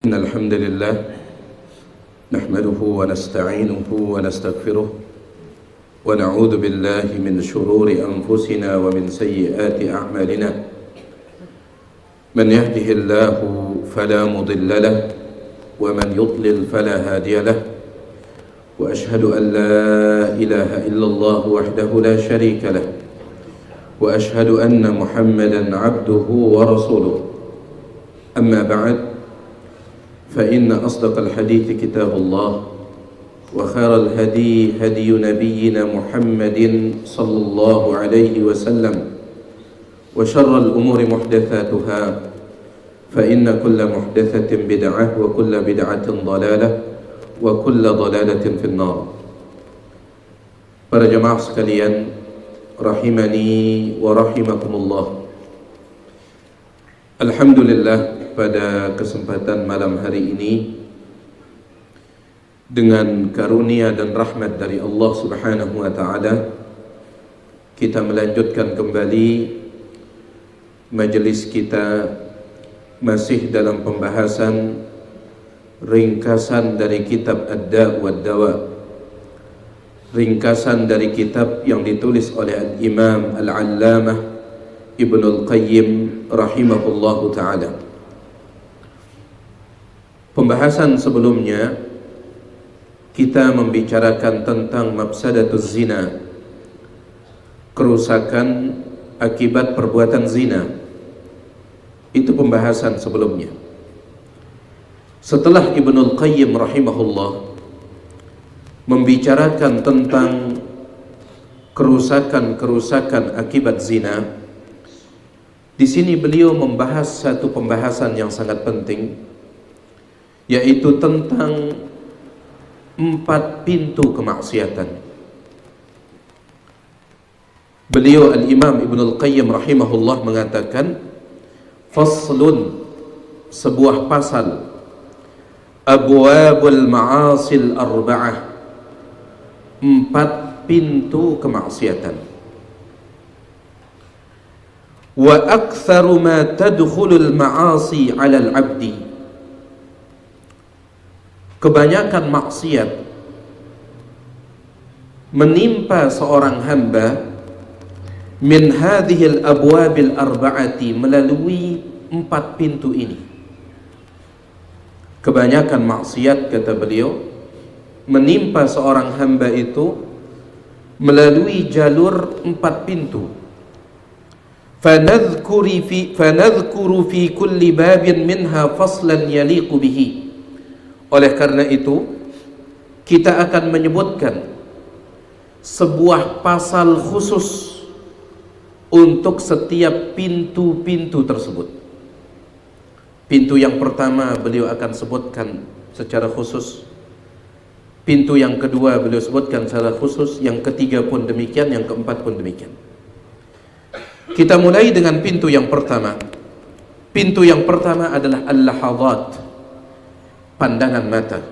إن الحمد لله نحمده ونستعينه ونستغفره ونعوذ بالله من شرور أنفسنا ومن سيئات أعمالنا من يهده الله فلا مضل له ومن يضلل فلا هادي له وأشهد أن لا إله إلا الله وحده لا شريك له وأشهد أن محمدا عبده ورسوله أما بعد فإن أصدق الحديث كتاب الله وخير الهدي هدي نبينا محمد صلى الله عليه وسلم وشر الأمور محدثاتها فإن كل محدثة بدعة وكل بدعة ضلالة وكل ضلالة في النار. Para jemaah sekalian, rahimani wa rahimakumullah. Alhamdulillah, pada kesempatan malam hari ini dengan karunia dan rahmat dari Allah Subhanahu wa taala kita melanjutkan kembali majelis kita masih dalam pembahasan ringkasan dari kitab Ad-Da' wad-Dawa, ringkasan dari kitab yang ditulis oleh Al-Imam Al-Allamah Ibnul Qayyim rahimahullahu ta'ala. Pembahasan sebelumnya kita membicarakan tentang mafsadatuz zina, kerusakan akibat perbuatan zina. Itu pembahasan sebelumnya. Setelah Ibnul Qayyim rahimahullah membicarakan tentang kerusakan-kerusakan akibat zina, di sini beliau membahas satu pembahasan yang sangat penting, yaitu tentang 4 pintu kemaksiatan. Beliau Al-Imam Ibnul Qayyim rahimahullah mengatakan, faslun, sebuah pasal, abwabul ma'asil arba'ah, 4 pintu kemaksiatan. Wa aktsaru ma tadkhulul ma'asi 'alal 'abdi, kebanyakan maksiat menimpa seorang hamba min hadhil abwabil arba'ati, melalui 4 pintu ini. Kebanyakan maksiat, kata beliau, menimpa seorang hamba itu melalui jalur 4 pintu. Fanadhkuru fi kulli babin minha faslan yaliqu bihi. Oleh karena itu, kita akan menyebutkan sebuah pasal khusus untuk setiap pintu-pintu tersebut. Pintu yang pertama beliau akan sebutkan secara khusus. Pintu yang kedua beliau sebutkan secara khusus. Yang ketiga pun demikian, yang keempat pun demikian. Kita mulai dengan pintu yang pertama. Pintu yang pertama adalah al-lahadhat, pandangan mata.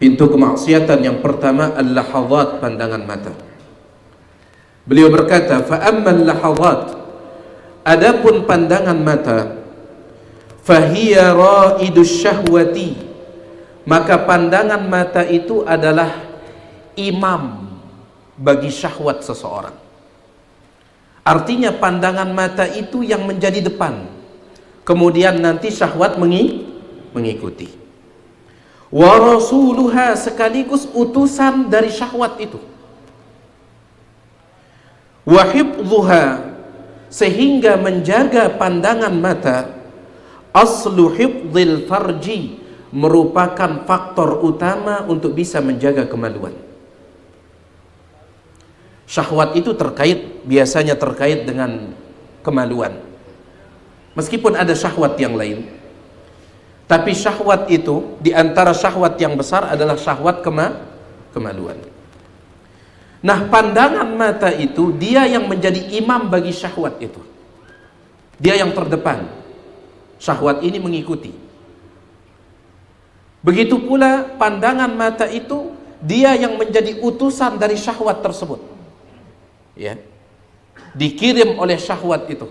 Pintu kemaksiatan yang pertama al-lahadhat, pandangan mata. Beliau berkata, fa ammal lahadhat, adapun pandangan mata, fahiya raidus syahwati, maka pandangan mata itu adalah imam bagi syahwat seseorang. Artinya pandangan mata itu yang menjadi depan, kemudian nanti syahwat mengikuti. Wa rasuluha, sekaligus utusan dari syahwat itu. Wa hifdhuha, sehingga menjaga pandangan mata, aslu hifdhil farji, merupakan faktor utama untuk bisa menjaga kemaluan. Syahwat itu biasanya terkait dengan kemaluan. Meskipun ada syahwat yang lain, tapi syahwat itu, di antara syahwat yang besar adalah syahwat kemaluan. Nah, pandangan mata itu, dia yang menjadi imam bagi syahwat itu. Dia yang terdepan. Syahwat ini mengikuti. Begitu pula pandangan mata itu, dia yang menjadi utusan dari syahwat tersebut. Ya. Dikirim oleh syahwat itu.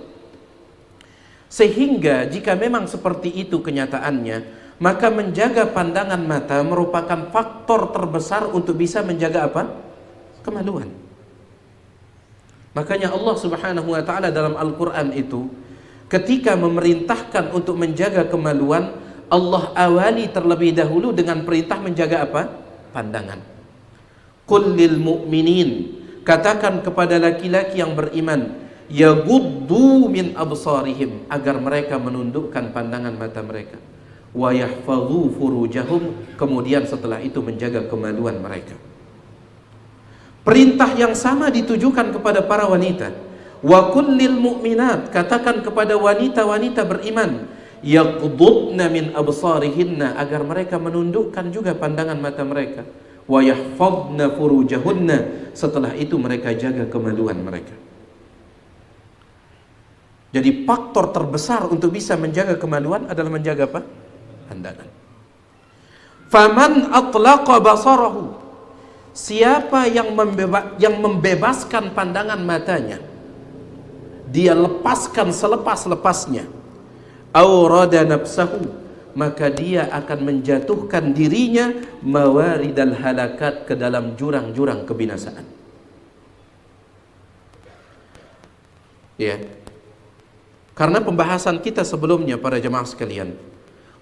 Sehingga jika memang seperti itu kenyataannya, maka menjaga pandangan mata merupakan faktor terbesar untuk bisa menjaga apa? Kemaluan. Makanya Allah Subhanahu wa taala dalam Al-Qur'an itu ketika memerintahkan untuk menjaga kemaluan, Allah awali terlebih dahulu dengan perintah menjaga apa? Pandangan. Qul lil mu'minin, katakan kepada laki-laki yang beriman, yaghuddu min absarihim, agar mereka menundukkan pandangan mata mereka, wa yahfadhu furujahum, kemudian setelah itu menjaga kemaluan mereka. Perintah yang sama ditujukan kepada para wanita. Wa kullil mu'minat, katakan kepada wanita-wanita beriman, yaghuddna min absarihinna, agar mereka menundukkan juga pandangan mata mereka, wa yahfadna furujahunna, setelah itu mereka jaga kemaluan mereka. Jadi faktor terbesar untuk bisa menjaga kemaluan adalah menjaga apa? Pandangan. Faman atlaqa basarahu, siapa yang membebaskan pandangan matanya, dia lepaskan selepas-lepasnya, awrada nafsahu, maka dia akan menjatuhkan dirinya mawaridal halakat, ke dalam jurang-jurang kebinasaan. Ya. Karena pembahasan kita sebelumnya para jemaah sekalian,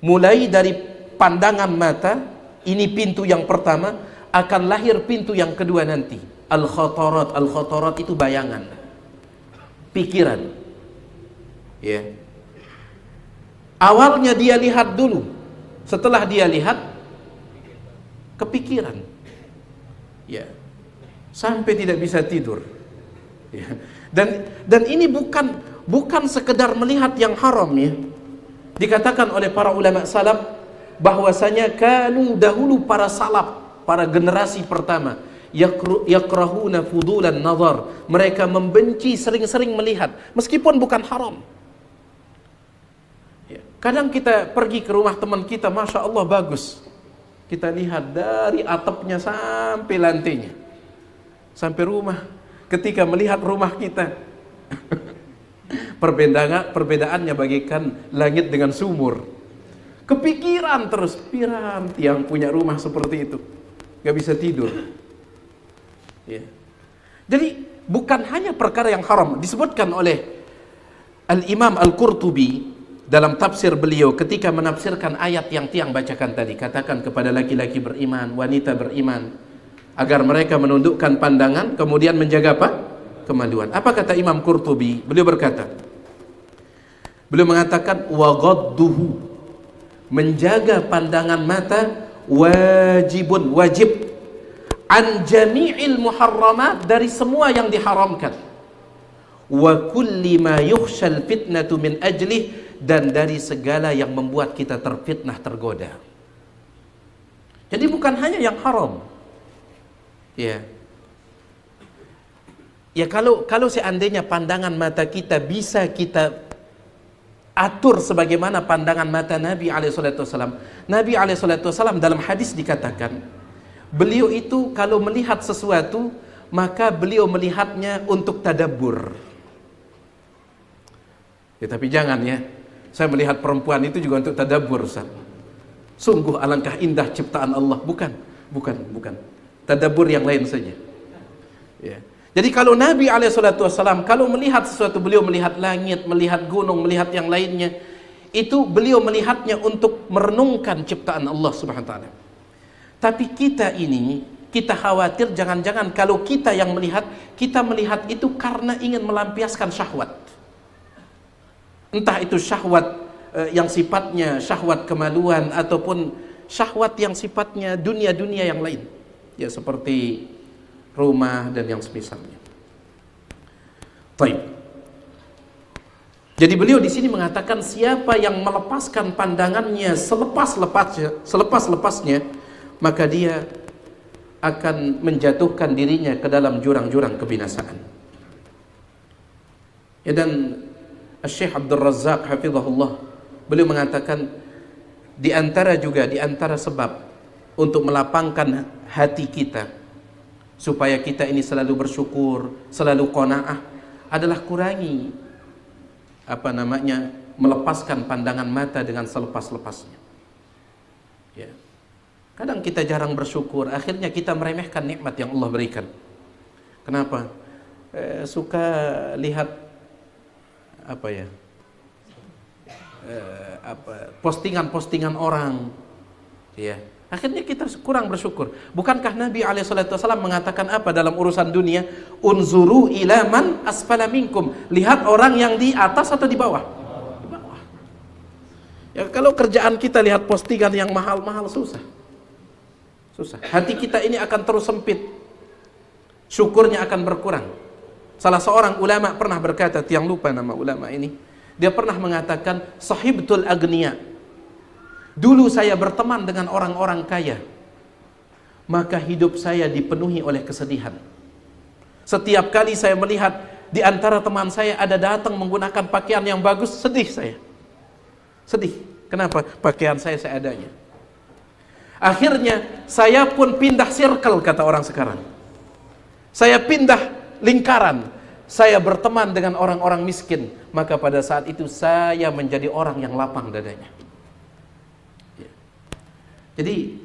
mulai dari pandangan mata, ini pintu yang pertama, akan lahir pintu yang kedua nanti, al-khatarat. Al-khatarat itu bayangan, pikiran. Ya. Awalnya dia lihat dulu, setelah dia lihat, kepikiran. Ya. Sampai tidak bisa tidur. Ya. Dan ini bukan sekedar melihat yang haram, ya. Dikatakan oleh para ulama salaf bahwasanya kanu dahulu para salaf, para generasi pertama, yakrahuna fudulan nazar, mereka membenci sering-sering melihat meskipun bukan haram. Ya. Kadang kita pergi ke rumah teman kita, masya Allah bagus, kita lihat dari atapnya sampai lantainya, sampai rumah. Ketika melihat rumah kita, perbedaannya bagaikan langit dengan sumur. Kepikiran terus, piranti yang punya rumah seperti itu, gak bisa tidur. Ya. Jadi bukan hanya perkara yang haram. Disebutkan oleh Al-Imam Al-Qurtubi dalam tafsir beliau ketika menafsirkan ayat yang Tiang bacakan tadi, katakan kepada laki-laki beriman, wanita beriman, agar mereka menundukkan pandangan, kemudian menjaga apa? Kemaluan. Apa kata Imam Qurtubi? Beliau berkata, beliau mengatakan waghadduhu, menjaga pandangan mata, wajibun, wajib, an jami'il muharramat, dari semua yang diharamkan, wa kulli ma yukhshal fitnatu min ajlih, dan dari segala yang membuat kita terfitnah, tergoda. Jadi bukan hanya yang haram. Ya. Ya, kalau seandainya pandangan mata kita bisa kita atur sebagaimana pandangan mata Nabi alaihissalam. Nabi alaihissalam dalam hadis dikatakan, beliau itu kalau melihat sesuatu, maka beliau melihatnya untuk tadabbur. Ya, tapi jangan ya, saya melihat perempuan itu juga untuk tadabbur, Ustaz. Sungguh alangkah indah ciptaan Allah. Bukan. Tadabbur yang lain saja. Ya. Jadi kalau Nabi alaihissalam kalau melihat sesuatu, beliau melihat langit, melihat gunung, melihat yang lainnya, itu beliau melihatnya untuk merenungkan ciptaan Allah Subhanahu wa taala. Tapi kita khawatir jangan-jangan kalau kita yang melihat, kita melihat itu karena ingin melampiaskan syahwat. Entah itu syahwat yang sifatnya syahwat kemaluan, ataupun syahwat yang sifatnya dunia-dunia yang lain. Ya, seperti rumah dan yang semisalnya. Baik. Jadi beliau di sini mengatakan siapa yang melepaskan pandangannya selepas-lepasnya, maka dia akan menjatuhkan dirinya ke dalam jurang-jurang kebinasaan. Ya, dan Syekh Abdul Razzaq hafizahullah, beliau mengatakan di antara sebab untuk melapangkan hati kita supaya kita ini selalu bersyukur, selalu qanaah, adalah kurangi melepaskan pandangan mata dengan selepas-lepasnya. Ya. Kadang kita jarang bersyukur, akhirnya kita meremehkan nikmat yang Allah berikan. Kenapa? Suka lihat postingan-postingan orang, ya. Akhirnya kita kurang bersyukur. Bukankah Nabi SAW mengatakan apa dalam urusan dunia? Unzuru ila man asfala minkum. Lihat orang yang di atas atau di bawah? Di bawah. Ya, kalau kerjaan kita lihat postingan yang mahal-mahal, susah. Hati kita ini akan terus sempit. Syukurnya akan berkurang. Salah seorang ulama pernah berkata, tiang lupa nama ulama ini. Dia pernah mengatakan, sahibtul agniya. Dulu saya berteman dengan orang-orang kaya, maka hidup saya dipenuhi oleh kesedihan. Setiap kali saya melihat di antara teman saya ada datang menggunakan pakaian yang bagus, sedih saya. Sedih. Kenapa? Pakaian saya seadanya. Akhirnya saya pun pindah circle, kata orang sekarang. Saya pindah lingkaran. Saya berteman dengan orang-orang miskin, maka pada saat itu saya menjadi orang yang lapang dadanya. Jadi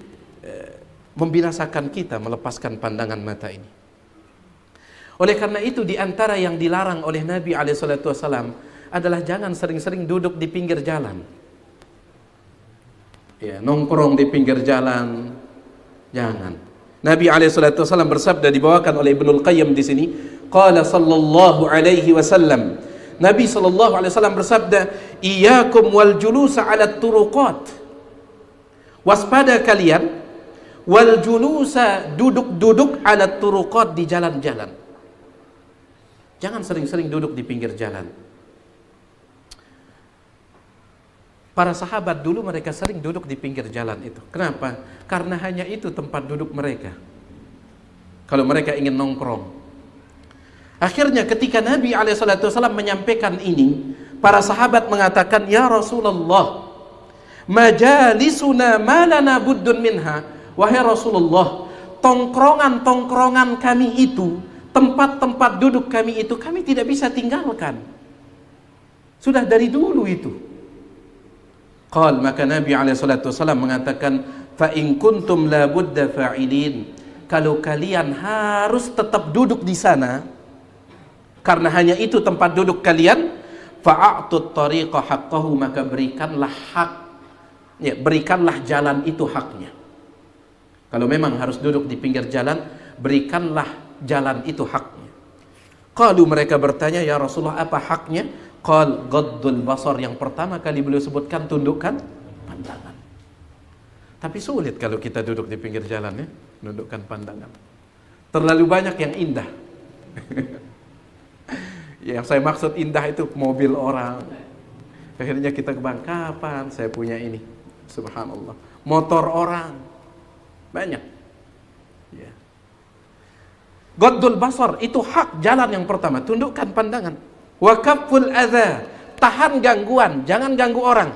membinasakan kita melepaskan pandangan mata ini. Oleh karena itu, di antara yang dilarang oleh Nabi SAW adalah jangan sering-sering duduk di pinggir jalan. Ya, nongkrong di pinggir jalan, jangan. Nabi SAW bersabda, dibawakan oleh Ibnul Qayyim di sini. Qala sallallahu alaihi wasallam. Nabi SAW bersabda, "Iyyakum wal julusa 'ala turuqat." Waspada kalian wal julusa, duduk-duduk ala turuqat, di jalan-jalan. Jangan sering-sering duduk di pinggir jalan. Para sahabat dulu mereka sering duduk di pinggir jalan itu. Kenapa? Karena hanya itu tempat duduk mereka. Kalau mereka ingin nongkrong. Akhirnya ketika Nabi SAW menyampaikan ini, para sahabat mengatakan, "Ya Rasulullah, majalisuna malana buddun minha." Wahai Rasulullah, tongkrongan-tongkrongan kami itu, tempat-tempat duduk kami itu, kami tidak bisa tinggalkan. Sudah dari dulu itu. Qal, maka Nabi SAW mengatakan, fa in kuntum la budda fa'ilin. Kalau kalian harus tetap duduk di sana, karena hanya itu tempat duduk kalian, fa'atut tariqa haqqahu, maka berikanlah hak, ya, berikanlah jalan itu haknya. Kalau memang harus duduk di pinggir jalan, berikanlah jalan itu haknya. Qalu, mereka bertanya, ya Rasulullah, apa haknya? Qal, ghaddul basar. Yang pertama kali beliau sebutkan, tundukkan pandangan. Tapi sulit kalau kita duduk di pinggir jalan, ya, tundukkan pandangan. Terlalu banyak yang indah. Yang saya maksud indah itu mobil orang. Akhirnya kita kebang, kapan saya punya ini? Subhanallah. Motor orang banyak. Ya. Ghaddul basar itu hak, jalan yang pertama, tundukkan pandangan. Wa kafful adza, tahan gangguan, jangan ganggu orang.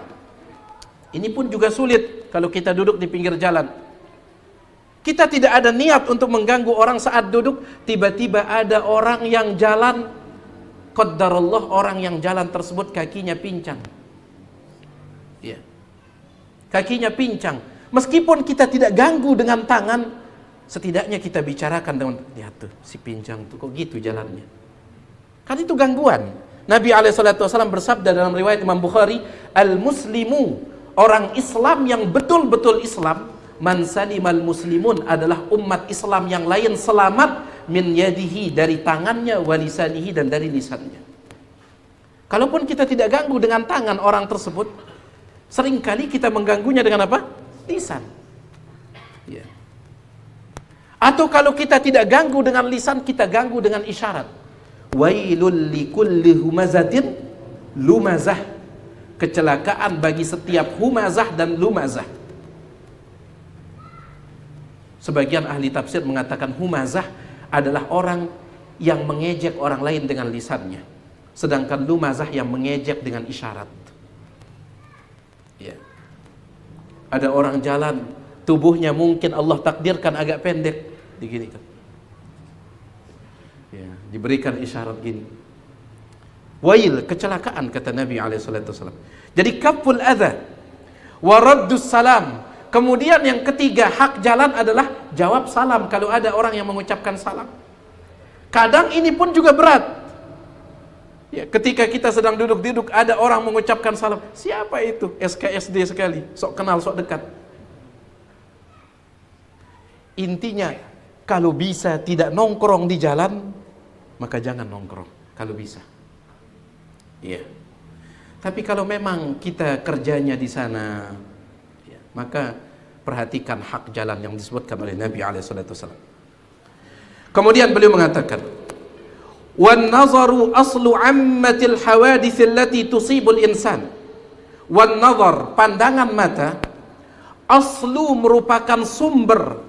Ini pun juga sulit kalau kita duduk di pinggir jalan. Kita tidak ada niat untuk mengganggu orang saat duduk, tiba-tiba ada orang yang jalan, qaddarallah, orang yang jalan tersebut kakinya pincang. Ya. Kakinya pincang. Meskipun kita tidak ganggu dengan tangan, setidaknya kita bicarakan dengan, lihat tuh si pincang tuh kok gitu jalannya. Kan itu gangguan. Nabi SAW bersabda dalam riwayat Imam Bukhari, al-muslimu, orang Islam yang betul-betul Islam, man salimal muslimun, adalah umat Islam yang lain selamat min yadihi, dari tangannya, walisanihi, dan dari lisannya. Kalaupun kita tidak ganggu dengan tangan orang tersebut, seringkali kita mengganggunya dengan apa? Lisan. Ya. Atau kalau kita tidak ganggu dengan lisan, kita ganggu dengan isyarat. Wailul likulli humazatin lumazah. Kecelakaan bagi setiap humazah dan lumazah. Sebagian ahli tafsir mengatakan humazah adalah orang yang mengejek orang lain dengan lisannya, sedangkan lumazah yang mengejek dengan isyarat. Ya. Ada orang jalan, tubuhnya mungkin Allah takdirkan agak pendek, diginikan. Ya, diberikan isyarat gini. Wail, kecelakaan, kata Nabi SAW. Jadi kaful adha wa raddus salam. Kemudian yang ketiga, hak jalan adalah jawab salam kalau ada orang yang mengucapkan salam. Kadang ini pun juga berat. Ya, ketika kita sedang duduk-duduk ada orang mengucapkan salam, siapa itu? SKSD sekali, sok kenal, sok dekat. Intinya, kalau bisa tidak nongkrong di jalan, maka jangan nongkrong kalau bisa. Ya. Tapi kalau memang kita kerjanya di sana, ya, maka perhatikan hak jalan yang disebutkan oleh Nabi SAW. Kemudian beliau mengatakan, "Wan nazaru aslu ammatil hawadits allati tusibul insan." Wan nazar, pandangan mata, aslu merupakan sumber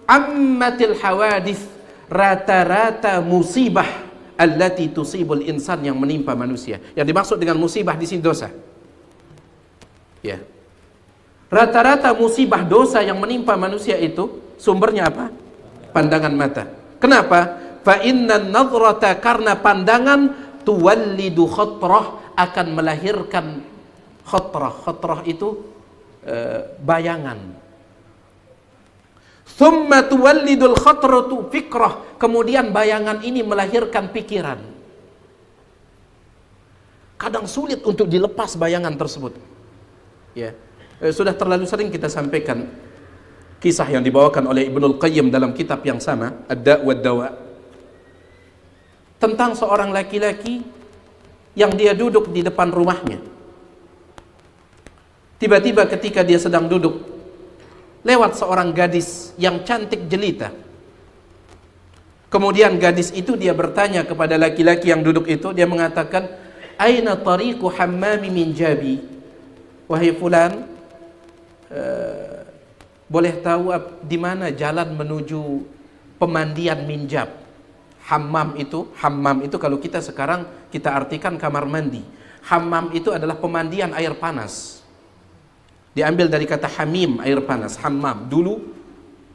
ammatil hawadits, rata-rata musibah allati tusibul insan yang menimpa manusia. Yang dimaksud dengan musibah di sini dosa. Ya. Rata-rata musibah dosa yang menimpa manusia itu sumbernya apa? Pandangan mata. Kenapa? Fa innan nadhrata, karena pandangan tuwallidu khatrah, akan melahirkan khatrah. Khatrah itu bayangan. Thumma tuwallidul khatratu fikrah, kemudian bayangan ini melahirkan pikiran. Kadang sulit untuk dilepas bayangan tersebut. Ya, sudah terlalu sering kita sampaikan kisah yang dibawakan oleh Ibnul Qayyim dalam kitab yang sama, Ad-Da' wad-Dawa, tentang seorang laki-laki yang dia duduk di depan rumahnya. Tiba-tiba ketika dia sedang duduk, lewat seorang gadis yang cantik jelita. Kemudian gadis itu dia bertanya kepada laki-laki yang duduk itu, dia mengatakan, "Aina tariqu hammami min jabi?" Wahai fulan, boleh tahu di mana jalan menuju pemandian minjab? Hammam itu kalau kita sekarang kita artikan kamar mandi. Hammam itu adalah pemandian air panas. Diambil dari kata hamim, air panas. Hammam dulu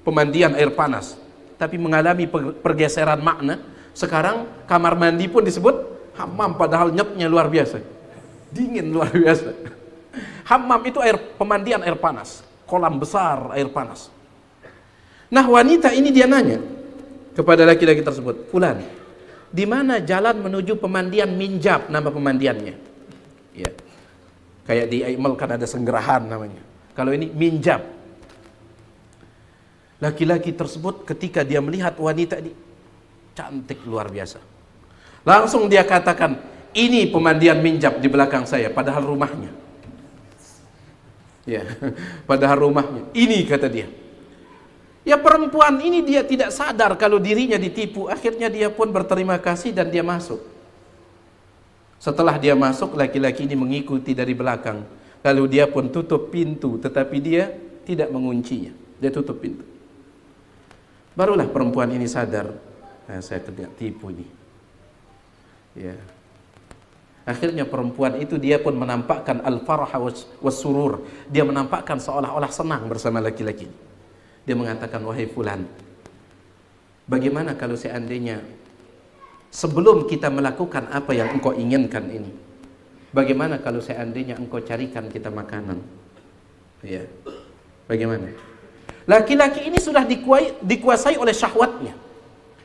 pemandian air panas, tapi mengalami pergeseran makna. Sekarang kamar mandi pun disebut hammam, padahal nyetnya luar biasa, dingin luar biasa. Hammam itu pemandian air panas, kolam besar air panas. Nah, wanita ini dia nanya kepada laki-laki tersebut, "Fulan, di mana jalan menuju pemandian minjab?" Nama pemandiannya. Ya. Kayak di Aimal kan ada senggerahan namanya. Kalau ini minjab. Laki-laki tersebut ketika dia melihat wanita ini cantik luar biasa, langsung dia katakan, "Ini pemandian minjab di belakang saya," padahal rumahnya. Ya, padahal rumahnya. Ini kata dia. Ya, perempuan ini dia tidak sadar kalau dirinya ditipu. Akhirnya dia pun berterima kasih dan dia masuk. Setelah dia masuk, laki-laki ini mengikuti dari belakang. Lalu dia pun tutup pintu, tetapi dia tidak menguncinya. Dia tutup pintu. Barulah perempuan ini sadar, saya kena tipu ini. Ya. Akhirnya perempuan itu dia pun menampakkan al-farah was-surur. Dia menampakkan seolah-olah senang bersama laki-laki. Dia mengatakan, "Wahai fulan, bagaimana kalau seandainya sebelum kita melakukan apa yang engkau inginkan ini, bagaimana kalau seandainya engkau carikan kita makanan?" Ya. Bagaimana? Laki-laki ini sudah dikuasai oleh syahwatnya.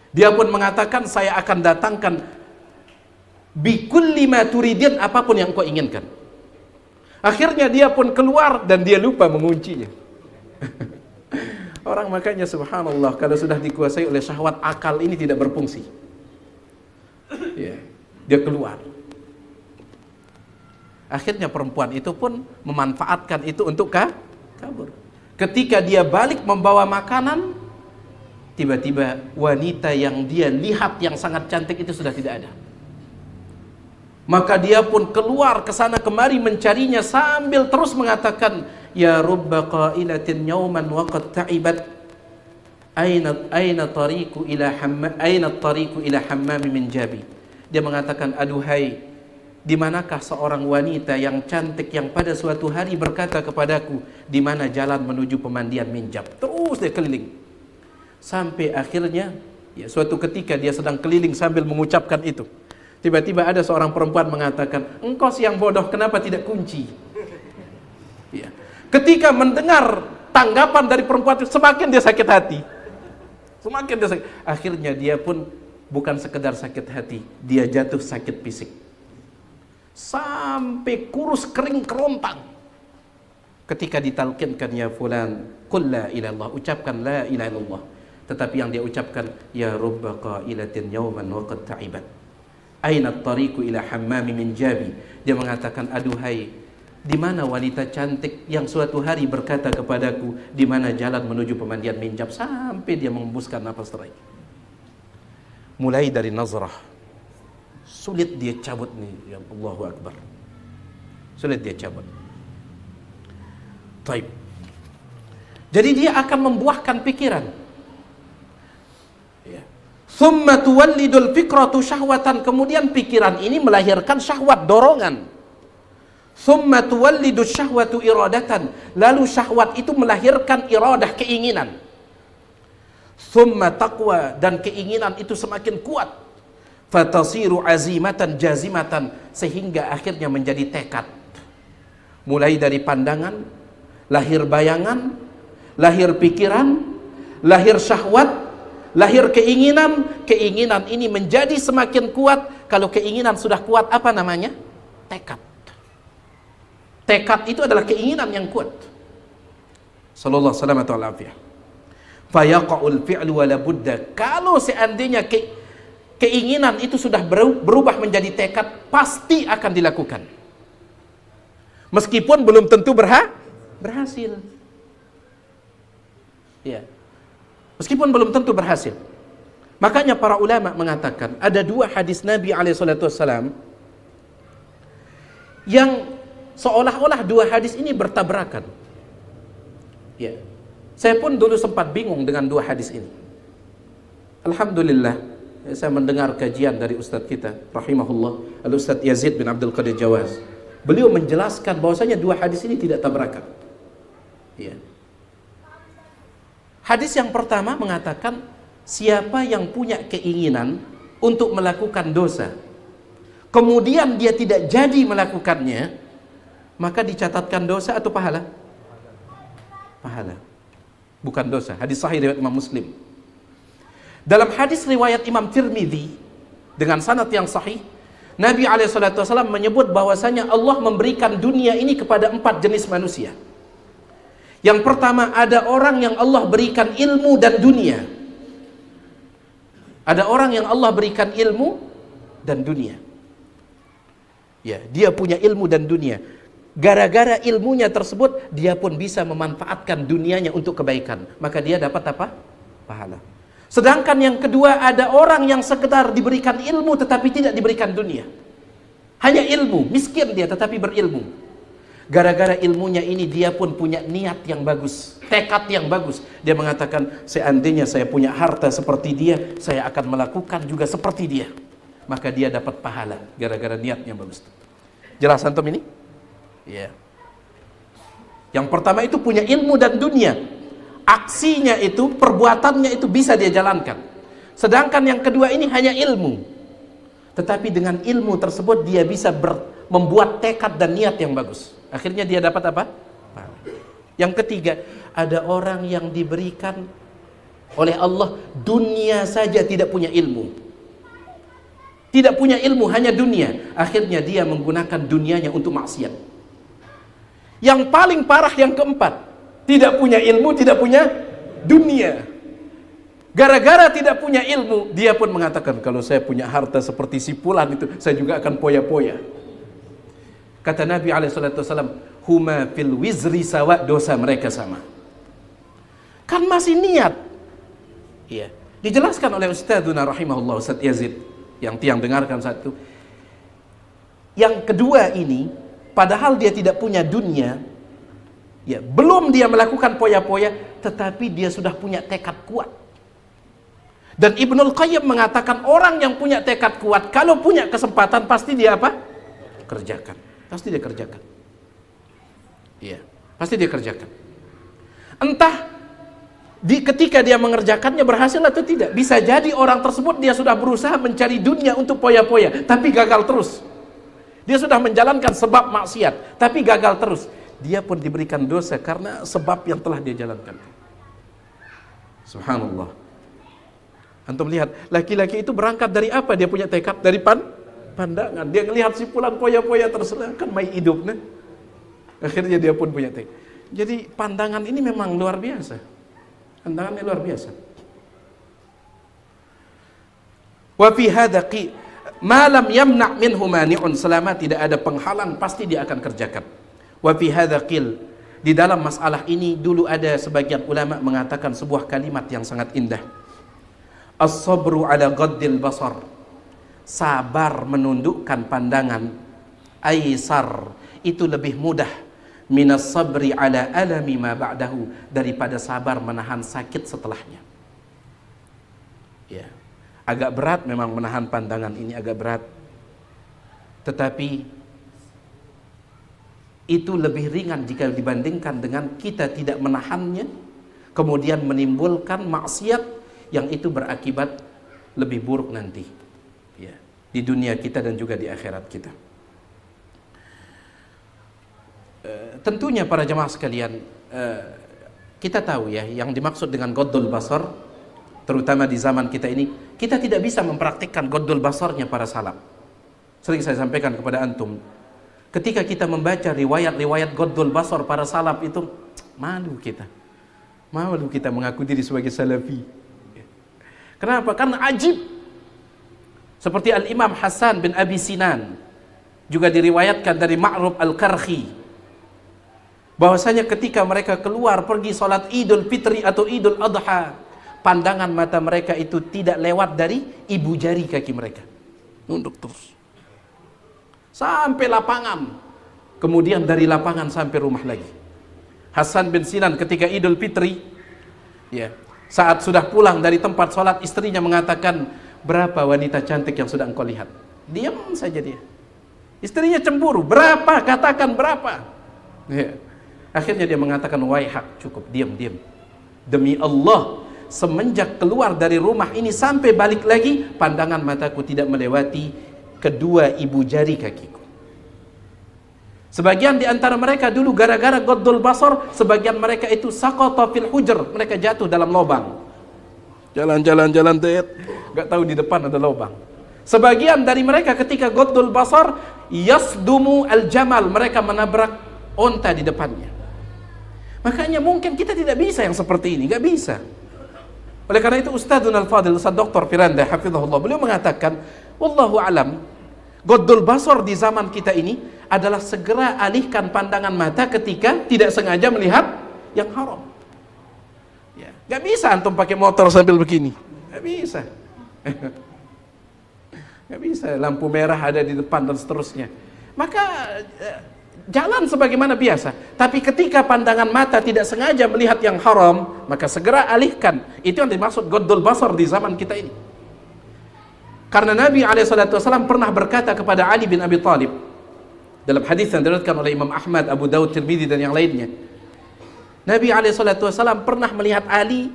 Dia pun mengatakan, "Saya akan datangkan bikulli ma turidin, apapun yang engkau inginkan." Akhirnya dia pun keluar dan dia lupa menguncinya. Orang makanya subhanallah, kalau sudah dikuasai oleh syahwat, akal ini tidak berfungsi. Ya, dia keluar. Akhirnya perempuan itu pun memanfaatkan itu untuk kabur. Ketika dia balik membawa makanan, tiba-tiba wanita yang dia lihat yang sangat cantik itu sudah tidak ada. Maka dia pun keluar ke sana kemari mencarinya sambil terus mengatakan, "Ya rubba qailatin yawman wa qad ta'ibat, aina tariqu ila hammami min jabi." Dia mengatakan, "Aduhai, di manakah seorang wanita yang cantik yang pada suatu hari berkata kepadaku, di mana jalan menuju pemandian minjab?" Terus dia keliling. Sampai akhirnya, ya, suatu ketika dia sedang keliling sambil mengucapkan itu. Tiba-tiba ada seorang perempuan mengatakan, engkau siang bodoh, kenapa tidak kunci? Ya. Ketika mendengar tanggapan dari perempuan itu, semakin dia sakit hati. Semakin dia sakit. Akhirnya dia pun bukan sekedar sakit hati, dia jatuh sakit fisik. Sampai kurus kering kerontang. Ketika ditalkinkan, ya fulan, qul la ilaha illallah, ucapkan la ilaha illallah. Tetapi yang dia ucapkan, ya rubba qailatin yawman wa qad ta'ibat. Aina at-tariqu ila hammami min jabi. Dia mengatakan, aduhai, di mana wanita cantik yang suatu hari berkata kepadaku, di mana jalan menuju pemandian minjab, sampai dia mengembuskan nafas terakhir. Mulai dari nazrah, sulit dia cabut nih, ya Allahu Akbar. Sulit dia cabut. Taib. Jadi dia akan membuahkan pikiran. Ya. Thumma tuwallidul fikratu syahwatan, kemudian pikiran ini melahirkan syahwat, dorongan. Thumma tuwallidu syahwatu iradatan, lalu syahwat itu melahirkan iradah, keinginan. Thumma taqwa, dan keinginan itu semakin kuat. Fatasiru azimatan jazimatan, sehingga akhirnya menjadi tekad. Mulai dari pandangan, lahir bayangan, lahir pikiran, lahir syahwat, lahir keinginan. Keinginan ini menjadi semakin kuat. Kalau keinginan sudah kuat, apa namanya? Tekad. Tekad itu adalah keinginan yang kuat. Sallallahu alaihi wasallam. Fayaqa'ul fi'lu wala budda. Kalau seandainya keinginan itu sudah berubah menjadi tekad, pasti akan dilakukan. Meskipun belum tentu berhasil. Ya. Meskipun belum tentu berhasil. Makanya para ulama mengatakan ada dua hadis Nabi SAW yang seolah-olah dua hadis ini bertabrakan. Ya. Saya pun dulu sempat bingung dengan dua hadis ini. Alhamdulillah, saya mendengar kajian dari Ustadz kita, rahimahullah, Al-Ustadz Yazid bin Abdul Qadir Jawaz. Beliau menjelaskan bahwasanya dua hadis ini tidak tabrakan. Ya. Hadis yang pertama mengatakan, siapa yang punya keinginan untuk melakukan dosa, kemudian dia tidak jadi melakukannya, maka dicatatkan dosa atau pahala? Pahala, bukan dosa. Hadis sahih riwayat Imam Muslim. Dalam hadis riwayat Imam Tirmidzi dengan sanad yang sahih, Nabi SAW menyebut bahwasanya Allah memberikan dunia ini kepada 4 jenis manusia. Yang pertama, ada orang yang Allah berikan ilmu dan dunia. Ada orang yang Allah berikan ilmu dan dunia. Ya, dia punya ilmu dan dunia. Gara-gara ilmunya tersebut, dia pun bisa memanfaatkan dunianya untuk kebaikan. Maka dia dapat apa? Pahala. Sedangkan yang kedua, ada orang yang sekedar diberikan ilmu tetapi tidak diberikan dunia. Hanya ilmu, miskin dia tetapi berilmu. Gara-gara ilmunya ini dia pun punya niat yang bagus, tekad yang bagus. Dia mengatakan, seandainya saya punya harta seperti dia, saya akan melakukan juga seperti dia. Maka dia dapat pahala gara-gara niatnya bagus. Jelas antum ini? Ya. Yang pertama itu punya ilmu dan dunia. Aksinya itu, perbuatannya itu bisa dia jalankan. Sedangkan yang kedua ini hanya ilmu. Tetapi dengan ilmu tersebut dia bisa membuat tekad dan niat yang bagus. Akhirnya dia dapat apa? Yang ketiga, ada orang yang diberikan oleh Allah dunia saja, tidak punya ilmu. Tidak punya ilmu, hanya dunia. Akhirnya dia menggunakan dunianya untuk maksiat. Yang paling parah yang keempat, tidak punya ilmu, tidak punya dunia. Gara-gara tidak punya ilmu, dia pun mengatakan, kalau saya punya harta seperti si fulan itu, saya juga akan poya-poya. Kata Nabi SAW, huma fil wizri sawa, dosa mereka sama. Kan masih niat. Iya. Dijelaskan oleh Ustadzuna rahimahullah, Ustadz Yazid, yang tiang dengarkan saat itu. Yang kedua ini, padahal dia tidak punya dunia, ya, belum dia melakukan poya-poya, tetapi dia sudah punya tekad kuat. Dan Ibnul Qayyim mengatakan, orang yang punya tekad kuat, kalau punya kesempatan pasti dia apa? Kerjakan. Pasti dia kerjakan. Iya, pasti dia kerjakan. Entah ketika dia mengerjakannya berhasil atau tidak. Bisa jadi orang tersebut dia sudah berusaha mencari dunia untuk poya-poya, tapi gagal terus. Dia sudah menjalankan sebab maksiat, tapi gagal terus. Dia pun diberikan dosa karena sebab yang telah dia jalankan. Subhanallah. Antum lihat, laki-laki itu berangkat dari apa? Dia punya tekad dari pandangan. Dia melihat simpulan poya-poya terserah kan mai hidup, nah. Akhirnya dia pun punya tekad. Jadi pandangan ini memang luar biasa. Pandangannya luar biasa. Wa fi hadza ma lam yamna' minhu mani'un, selama tidak ada penghalang pasti dia akan kerjakan. Wa fi hadza di dalam masalah ini dulu ada sebagian ulama mengatakan sebuah kalimat yang sangat indah. As-sabru ala ghaddil basar. Sabar menundukkan pandangan. Aisar, itu lebih mudah minas sabri ala alami ma ba'dahu, daripada sabar menahan sakit setelahnya. Ya, agak berat memang menahan pandangan ini, agak berat. Tetapi itu lebih ringan jika dibandingkan dengan kita tidak menahannya, kemudian menimbulkan maksiat yang itu berakibat lebih buruk nanti, ya, di dunia kita dan juga di akhirat kita. Tentunya para jemaah sekalian, kita tahu ya, yang dimaksud dengan ghaddul basar, terutama di zaman kita ini, kita tidak bisa mempraktikkan ghaddul basarnya para salaf. Sering saya sampaikan kepada antum, ketika kita membaca riwayat-riwayat ghaddul basar para salaf itu, malu kita mengaku diri sebagai salafi. Kenapa? Karena ajib. Seperti Al-Imam Hasan bin Abi Sinan, juga diriwayatkan dari Ma'ruf Al-Karhi, bahwasanya ketika mereka keluar pergi sholat Idul Fitri atau Idul Adha, pandangan mata mereka itu tidak lewat dari ibu jari kaki mereka, nunduk terus sampai lapangan, kemudian dari lapangan sampai rumah lagi. Hasan bin Sinan ketika Idul Fitri, ya, saat sudah pulang dari tempat sholat, istrinya mengatakan, berapa wanita cantik yang sudah engkau lihat? Diam saja dia. Istrinya cemburu, berapa? Katakan berapa? Ya. Akhirnya dia mengatakan, waihak, cukup, diam. Demi Allah, semenjak keluar dari rumah ini sampai balik lagi, pandangan mataku tidak melewati kedua ibu jari kakiku. Sebagian di antara mereka dulu gara-gara ghaddul basar, sebagian mereka itu saqata fil hujr, mereka jatuh dalam lubang. Jalan, gak tahu di depan ada lubang. Sebagian dari mereka ketika ghaddul basar, yasdumu al-jamal, mereka menabrak onta di depannya. Makanya mungkin kita tidak bisa yang seperti ini, gak bisa. Oleh karena itu Ustadzun Al-Fadil, Ustadz Dr. Firanda hafizahullah, beliau mengatakan, wallahu alam, ghaddul basar di zaman kita ini adalah segera alihkan pandangan mata ketika tidak sengaja melihat yang haram. Ya, gak bisa antum pakai motor sambil begini, gak bisa. Gak bisa, lampu merah ada di depan dan seterusnya. Maka jalan sebagaimana biasa, tapi ketika pandangan mata tidak sengaja melihat yang haram, maka segera alihkan. Itu yang dimaksud ghaddul basar di zaman kita ini. Karena Nabi SAW pernah berkata kepada Ali bin Abi Thalib dalam hadis yang diriwayatkan oleh Imam Ahmad, Abu Daud, Tirmidzi dan yang lainnya. Nabi SAW pernah melihat Ali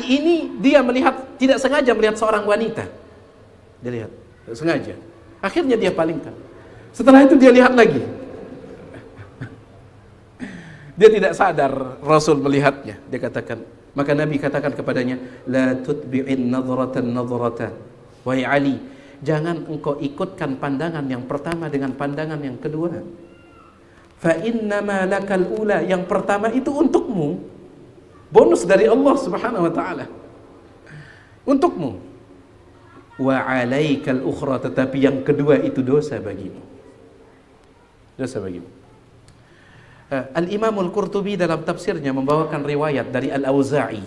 ini dia melihat, tidak sengaja melihat seorang wanita. Dia lihat, tidak sengaja. Akhirnya dia palingkan. Setelah itu dia lihat lagi. Dia tidak sadar Rasul melihatnya. Dia katakan, maka Nabi katakan kepadanya, la tutbi'in nadratan. Wahai Ali, jangan engkau ikutkan pandangan yang pertama dengan pandangan yang kedua. Fa innama lakal ula, yang pertama itu untukmu. Bonus dari Allah Subhanahu wa taala. Untukmu. Wa 'alaikal ukhra, tetapi yang kedua itu dosa bagimu. Dosa bagimu. Al-Imam Al-Qurtubi dalam tafsirnya membawakan riwayat dari Al-Auza'i.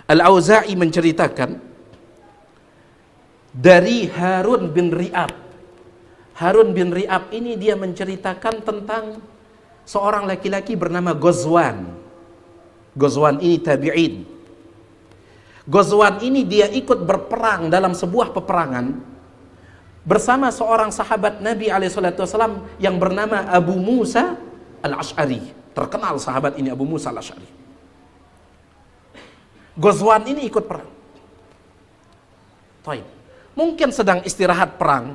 Al-Auza'i menceritakan dari Harun bin Ri'ab. Harun bin Ri'ab ini dia menceritakan tentang seorang laki-laki bernama Ghazwan. Ghazwan ini tabi'in. Ghazwan ini dia ikut berperang dalam sebuah peperangan bersama seorang sahabat Nabi SAW yang bernama Abu Musa Al-Ash'ari. Terkenal sahabat ini Abu Musa Al-Ash'ari. Ghazwan ini ikut perang. Taib. Mungkin sedang istirahat perang.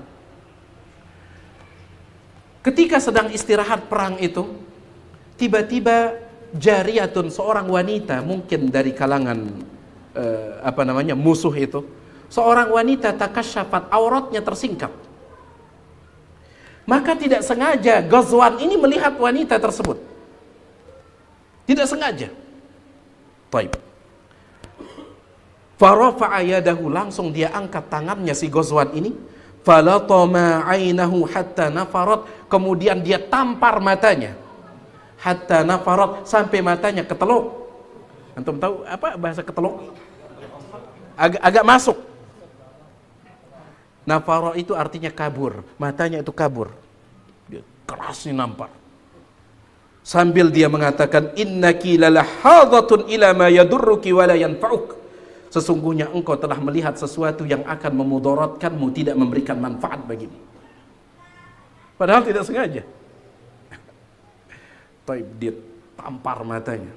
Ketika sedang istirahat perang itu, tiba-tiba jariyatun, seorang wanita mungkin dari kalangan musuh itu, seorang wanita takasyafat, auratnya tersingkap. Maka tidak sengaja Ghazwan ini melihat wanita tersebut. Tidak sengaja. Taib. Farafa'a yadahu, langsung dia angkat tangannya si Ghazwan ini. Falatama 'ainahu hatta nafarat, kemudian dia tampar matanya. Hatta nafarat, sampai matanya keteluk. Antum tahu apa bahasa keteluk? Agak masuk. Nafara itu artinya kabur, matanya itu kabur. Dia kerasnya nampar. Sambil dia mengatakan, innaki lalahadhatun ila ma yadurruki wa la yanfa'uk. Sesungguhnya engkau telah melihat sesuatu yang akan memudaratkanmu, tidak memberikan manfaat bagimu. Padahal tidak sengaja. Taib, dia tampar matanya.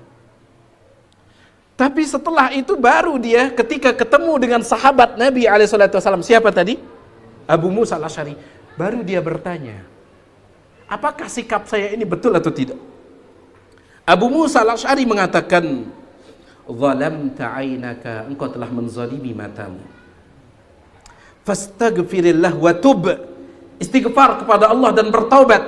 Tapi setelah itu baru dia ketika ketemu dengan sahabat Nabi SAW, siapa tadi? Abu Musa al-Asy'ari. Baru dia bertanya, apakah sikap saya ini betul atau tidak? Abu Musa al-Asy'ari mengatakan, zalamta 'ainaka, engkau telah menzalimi matamu. Fastaghfirillah wa tub, istighfar kepada Allah dan bertaubat.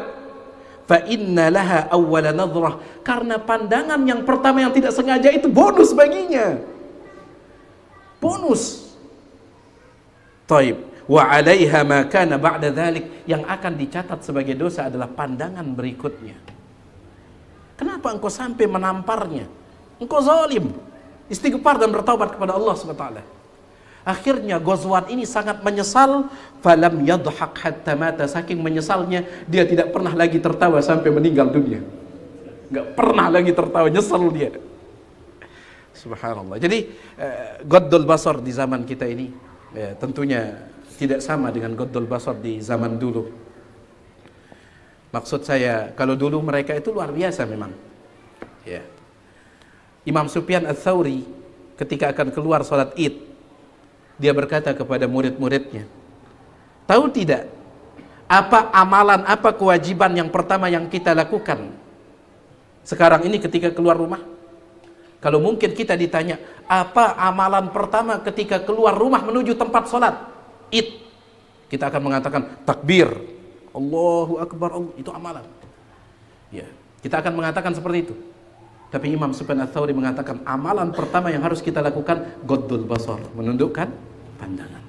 Fa inna laha awwala nadhrah, karena pandangan yang pertama yang tidak sengaja itu bonus baginya. Bonus. Taib. Wa 'alaiha ma kana ba'da dzalik, yang akan dicatat sebagai dosa adalah pandangan berikutnya. Kenapa engkau sampai menamparnya? Engkau zalim. Istighfar dan bertaubat kepada Allah SWT. Akhirnya Ghazwan ini sangat menyesal. Falam yadhak hatta mata, saking menyesalnya dia tidak pernah lagi tertawa sampai meninggal dunia. Enggak pernah lagi tertawa, nyesal dia. Subhanallah. Jadi ghaddul basar di zaman kita ini tentunya tidak sama dengan ghaddul basar di zaman dulu. Maksud saya, kalau dulu mereka itu luar biasa memang. Ya. Imam Sufyan Ats-Tsauri ketika akan keluar salat Id, dia berkata kepada murid-muridnya, tahu tidak apa amalan, apa kewajiban yang pertama yang kita lakukan sekarang ini ketika keluar rumah? Kalau mungkin kita ditanya, apa amalan pertama ketika keluar rumah menuju tempat salat Id, kita akan mengatakan takbir, Allahu Akbar, itu amalan. Ya, kita akan mengatakan seperti itu. Tapi Imam Sufyan Ats-Tsauri mengatakan amalan pertama yang harus kita lakukan ghaddul basar, menundukkan pandangan.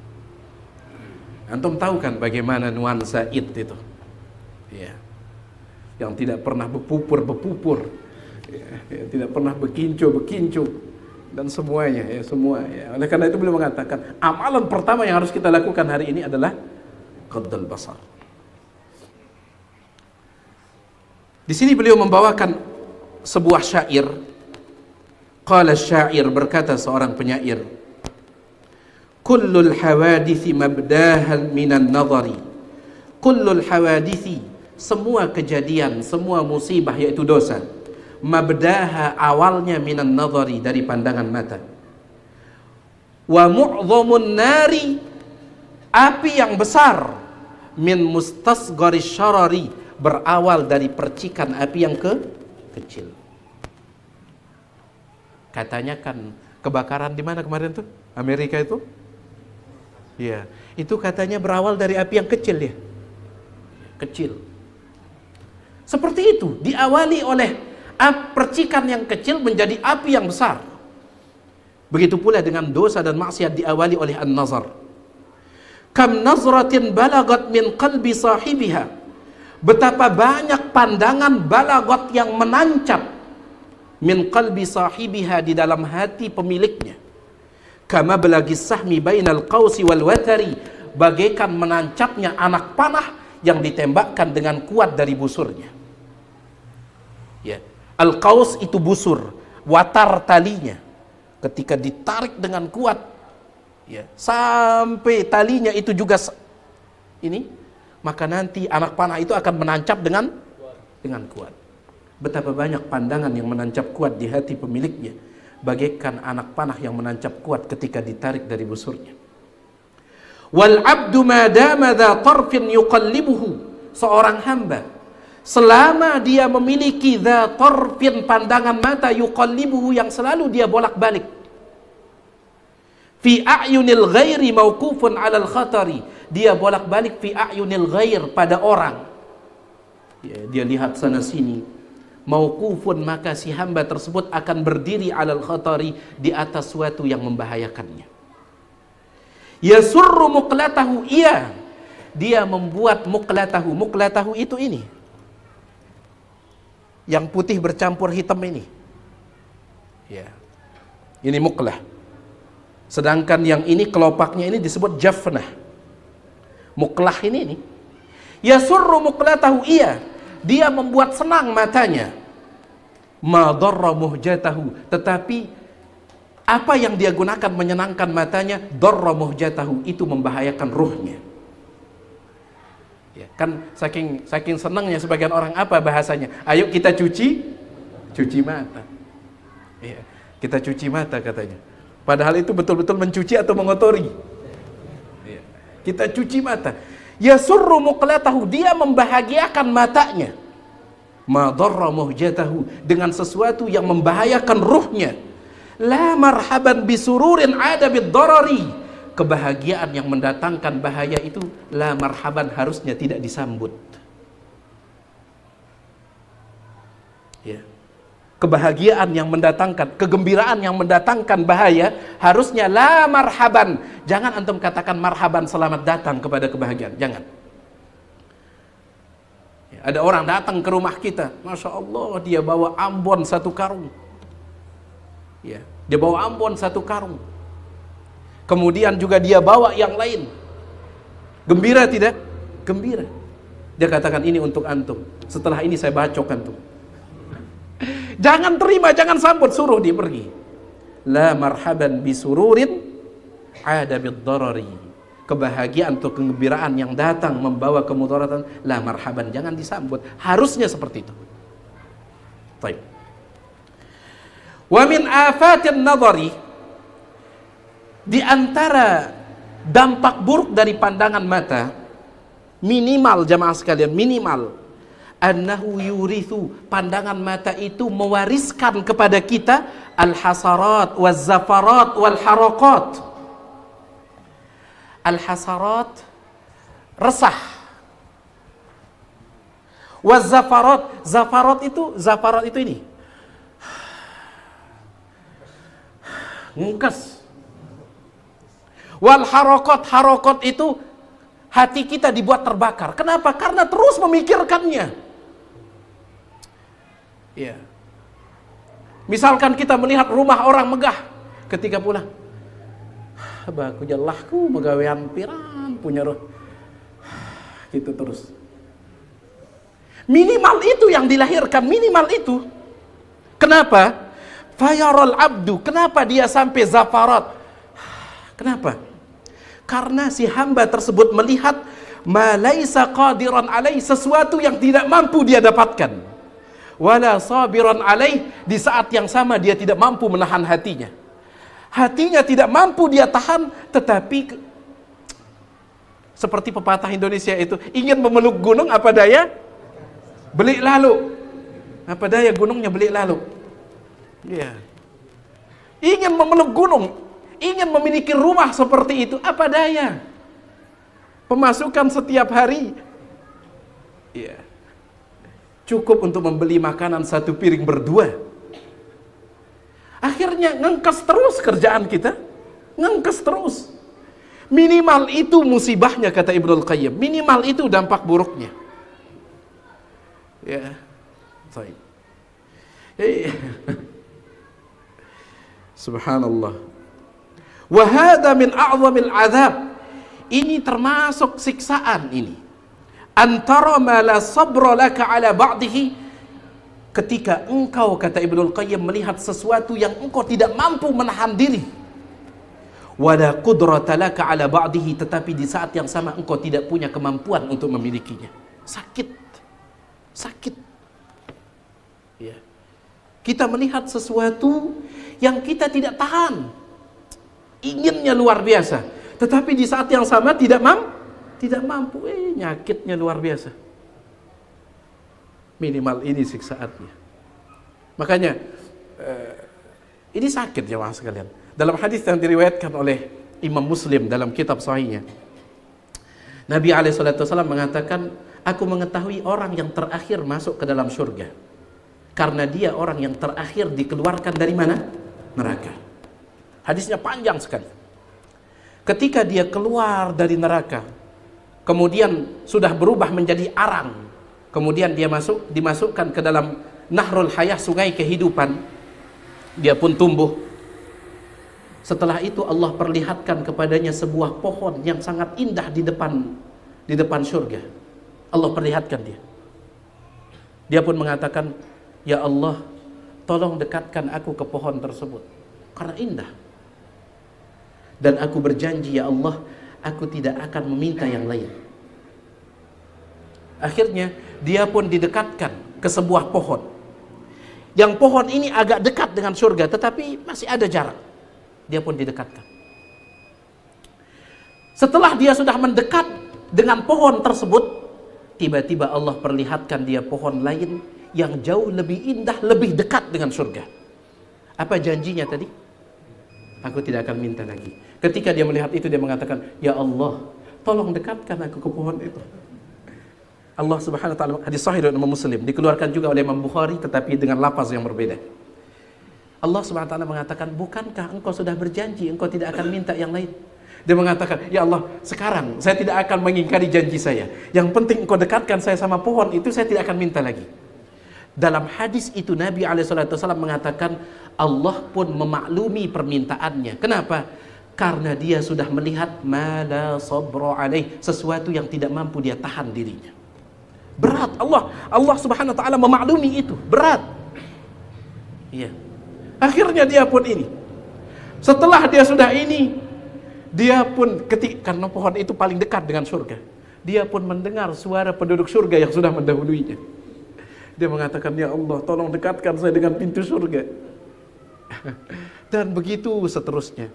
Antum tahu kan bagaimana nuansa Id itu? Ya. Yang tidak pernah berpupur, ya, tidak pernah berkincu dan semuanya, ya, semua. Ya. Oleh karena itu beliau mengatakan amalan pertama yang harus kita lakukan hari ini adalah ghaddul basar. Di sini beliau membawakan sebuah syair. Qala syair, berkata seorang penyair, kullul hawadithi mabdahan minan nadhari. Kullul hawadithi, semua kejadian, semua musibah yaitu dosa, mabdaha, awalnya minan nadhari, dari pandangan mata. Wa mu'dhamun nari, api yang besar, min mustasgharis syarari, berawal dari percikan api yang kecil. Katanya kan kebakaran di mana kemarin tuh? Amerika itu? Ya, itu katanya berawal dari api yang kecil ya. Kecil. Seperti itu, diawali oleh percikan yang kecil menjadi api yang besar. Begitu pula dengan dosa dan maksiat diawali oleh an-nazar. Kam nazratin balagat min qalbi sahibiha. Betapa banyak pandangan balagot yang menancap min qalbi sahibiha, di dalam hati pemiliknya. Kama balagis sahmi bainal qausi wal watari, bagaikan menancapnya anak panah yang ditembakkan dengan kuat dari busurnya. Ya, al-qaus itu busur, watar talinya. Ketika ditarik dengan kuat, ya, sampai talinya itu juga ini, maka nanti anak panah itu akan menancap dengan kuat. Betapa banyak pandangan yang menancap kuat di hati pemiliknya. bagaikan anak panah yang menancap kuat ketika ditarik dari busurnya. Wal abdu ma dama dha tarfin yuqallibuhu, seorang hamba selama dia memiliki dha tarfin, pandangan mata, yuqallibuhu, yang selalu dia bolak-balik, fi a'yunil ghairi mauqufun 'alal khatari, dia bolak-balik fi a'yunil ghair, pada orang, dia lihat sana sini, mauqufun, maka si hamba tersebut akan berdiri 'alal khatari, di atas suatu yang membahayakannya. Yasurru muqlatahu, iya, dia membuat muqlatahu. Muqlatahu itu ini, yang putih bercampur hitam ini, ya, ini muqlah. Sedangkan yang ini kelopaknya ini disebut jafnah. Muqlah ini yasurru muqlatahu, iya, dia membuat senang matanya. Ma darra muhjatahu, tetapi apa yang dia gunakan menyenangkan matanya, darra muhjatahu, itu membahayakan ruhnya. Ya, kan saking senangnya sebagian orang, apa bahasanya? Ayo kita cuci mata. Ya, kita cuci mata katanya. Padahal itu betul-betul mencuci atau mengotori. Ya, kita cuci mata. Yasurru muqlatahu, dia membahagiakan matanya. Ma darra muhjatahu, dengan sesuatu yang membahayakan ruhnya. La marhaban bisururin ada bid-darari, kebahagiaan yang mendatangkan bahaya itu la marhaban, harusnya tidak disambut. Ya. Kebahagiaan yang mendatangkan, kegembiraan yang mendatangkan bahaya, harusnya la marhaban. Jangan antum katakan marhaban, selamat datang kepada kebahagiaan, jangan. Ya, ada orang datang ke rumah kita, Masya Allah, dia bawa ambon 1 karung. Ya, dia bawa ambon 1 karung. Kemudian juga dia bawa yang lain. Gembira tidak? Gembira. Dia katakan, ini untuk antum. Setelah ini saya bacok antum. Jangan terima, jangan sambut, suruh dia pergi. La marhaban bisururin ada bid-darari. Kebahagiaan atau kegembiraan yang datang membawa kemudaratan, la marhaban, jangan disambut. Harusnya seperti itu. Baik. Wa min afatin nadhari, di antara dampak buruk dari pandangan mata, minimal jamaah sekalian, minimal, annahu yurithu, pandangan mata itu mewariskan kepada kita al-hasarat waz-zafarat wal harakat. Al-hasarat, resah. Waz-zafarat, zafarat itu ini, ngungkes. Wal harokot itu hati kita dibuat terbakar. Kenapa? Karena terus memikirkannya. Ya. Misalkan kita melihat rumah orang megah, ketika pulang, baku jalahku begawean piran punya roh. Gitu terus. Minimal itu yang dilahirkan, minimal itu. Kenapa? Fayaral abdu, kenapa dia sampai zafarat? Kenapa? Karena si hamba tersebut melihat ma laisa qadiran alaih, sesuatu yang tidak mampu dia dapatkan. Wala sabiran alaih, di saat yang sama dia tidak mampu menahan hatinya. Hatinya tidak mampu dia tahan, tetapi seperti pepatah Indonesia itu, ingin memeluk gunung apa daya? Belik lalu. Apa daya gunungnya belik lalu? Ya. Ingin memeluk gunung, ingin memiliki rumah seperti itu, apa daya? Pemasukan setiap hari, ya, cukup untuk membeli makanan 1 piring berdua. Akhirnya ngengkes terus kerjaan kita, ngengkes terus. Minimal itu musibahnya, kata Ibnul Qayyim. Minimal itu dampak buruknya. Ya, baik. Subhanallah. Wa hadza min a'zamil azab. Ini termasuk siksaan ini. Antara ma la sabra laka ala ba'dihi, ketika engkau, kata Ibnul Qayyim, melihat sesuatu yang engkau tidak mampu menahan diri. Wala qudrata laka ala ba'dihi, tetapi di saat yang sama engkau tidak punya kemampuan untuk memilikinya. Sakit. Ya. Kita melihat sesuatu yang kita tidak tahan, inginnya luar biasa, tetapi di saat yang sama tidak mampu, nyakitnya luar biasa. Minimal ini siksaannya. Makanya ini sakit jemaah sekalian. Dalam hadis yang diriwayatkan oleh Imam Muslim dalam kitab sahihnya, Nabi SAW mengatakan, aku mengetahui orang yang terakhir masuk ke dalam surga karena dia orang yang terakhir dikeluarkan dari mana? Neraka. Hadisnya panjang sekali. Ketika dia keluar dari neraka, kemudian sudah berubah menjadi arang, kemudian dia dimasukkan ke dalam Nahrul Hayah, sungai kehidupan, dia pun tumbuh. Setelah itu Allah perlihatkan kepadanya sebuah pohon yang sangat indah di depan surga. Allah perlihatkan dia. Dia pun mengatakan, ya Allah, tolong dekatkan aku ke pohon tersebut karena indah. Dan aku berjanji, ya Allah, aku tidak akan meminta yang lain. Akhirnya dia pun didekatkan ke sebuah pohon. Yang pohon ini agak dekat dengan surga, tetapi masih ada jarak. Dia pun didekatkan. Setelah dia sudah mendekat dengan pohon tersebut, tiba-tiba Allah perlihatkan dia pohon lain yang jauh lebih indah, lebih dekat dengan surga. Apa janjinya tadi? Aku tidak akan minta lagi. Ketika dia melihat itu, dia mengatakan, ya Allah, tolong dekatkan aku ke pohon itu. Allah Subhanahu wa taala, hadis sahih dari Imam Muslim, dikeluarkan juga oleh Imam Bukhari tetapi dengan lafaz yang berbeda. Allah Subhanahu wa taala mengatakan, bukankah engkau sudah berjanji engkau tidak akan minta yang lain? Dia mengatakan, ya Allah, sekarang saya tidak akan mengingkari janji saya. Yang penting engkau dekatkan saya sama pohon itu, saya tidak akan minta lagi. Dalam hadis itu Nabi SAW mengatakan, Allah pun memaklumi permintaannya. Kenapa? Karena dia sudah melihat ma la sabra alaih, sesuatu yang tidak mampu dia tahan dirinya. Berat. Allah Subhanahu wa taala memaklumi itu, berat. Iya. Akhirnya dia pun ini. Setelah dia sudah ini, dia pun karena pohon itu paling dekat dengan surga, dia pun mendengar suara penduduk surga yang sudah mendahuluinya. Dia mengatakan, ya Allah, tolong dekatkan saya dengan pintu surga. Dan begitu seterusnya.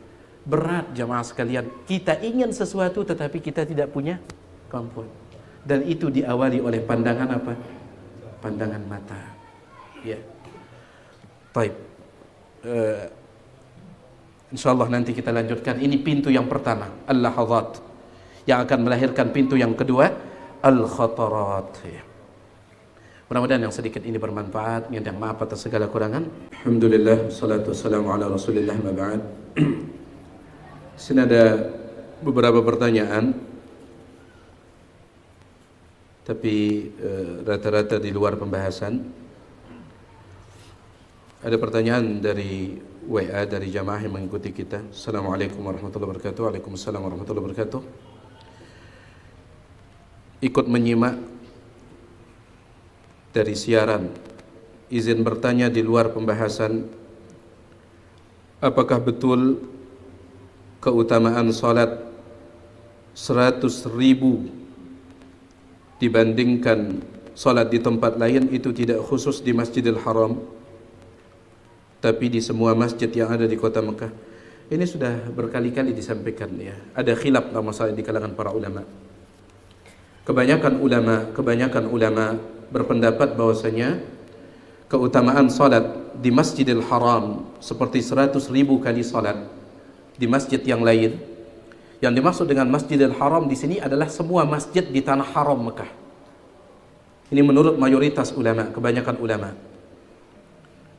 Berat jamaah sekalian. Kita ingin sesuatu tetapi kita tidak punya kemampuan. Dan itu diawali oleh pandangan apa? Pandangan mata. Ya. Baik. InsyaAllah nanti kita lanjutkan. Ini pintu yang pertama, al-lahazat, yang akan melahirkan pintu yang kedua, al-khatarat. Ya. Mudah-mudahan yang sedikit ini bermanfaat. Minta maaf atas segala kurangan. Alhamdulillah, salatu wassalamu ala rasulillah, ma ba'd. Sini ada beberapa pertanyaan, tapi rata-rata di luar pembahasan. Ada pertanyaan dari WA dari jamaah yang mengikuti kita. Assalamualaikum warahmatullahi wabarakatuh. Waalaikumsalam warahmatullahi wabarakatuh. Ikut menyimak dari siaran. Izin bertanya di luar pembahasan. Apakah betul keutamaan salat 100.000 dibandingkan salat di tempat lain itu tidak khusus di Masjidil Haram, tapi di semua masjid yang ada di kota Mekah? Ini sudah berkali-kali disampaikan ya. Ada khilaf dalam masalah di kalangan para ulama. Kebanyakan ulama berpendapat bahwasanya keutamaan salat di Masjidil Haram seperti 100.000 kali salat di masjid yang lain. Yang dimaksud dengan Masjidil Haram di sini adalah semua masjid di tanah haram Mekah. Ini menurut mayoritas ulama, kebanyakan ulama.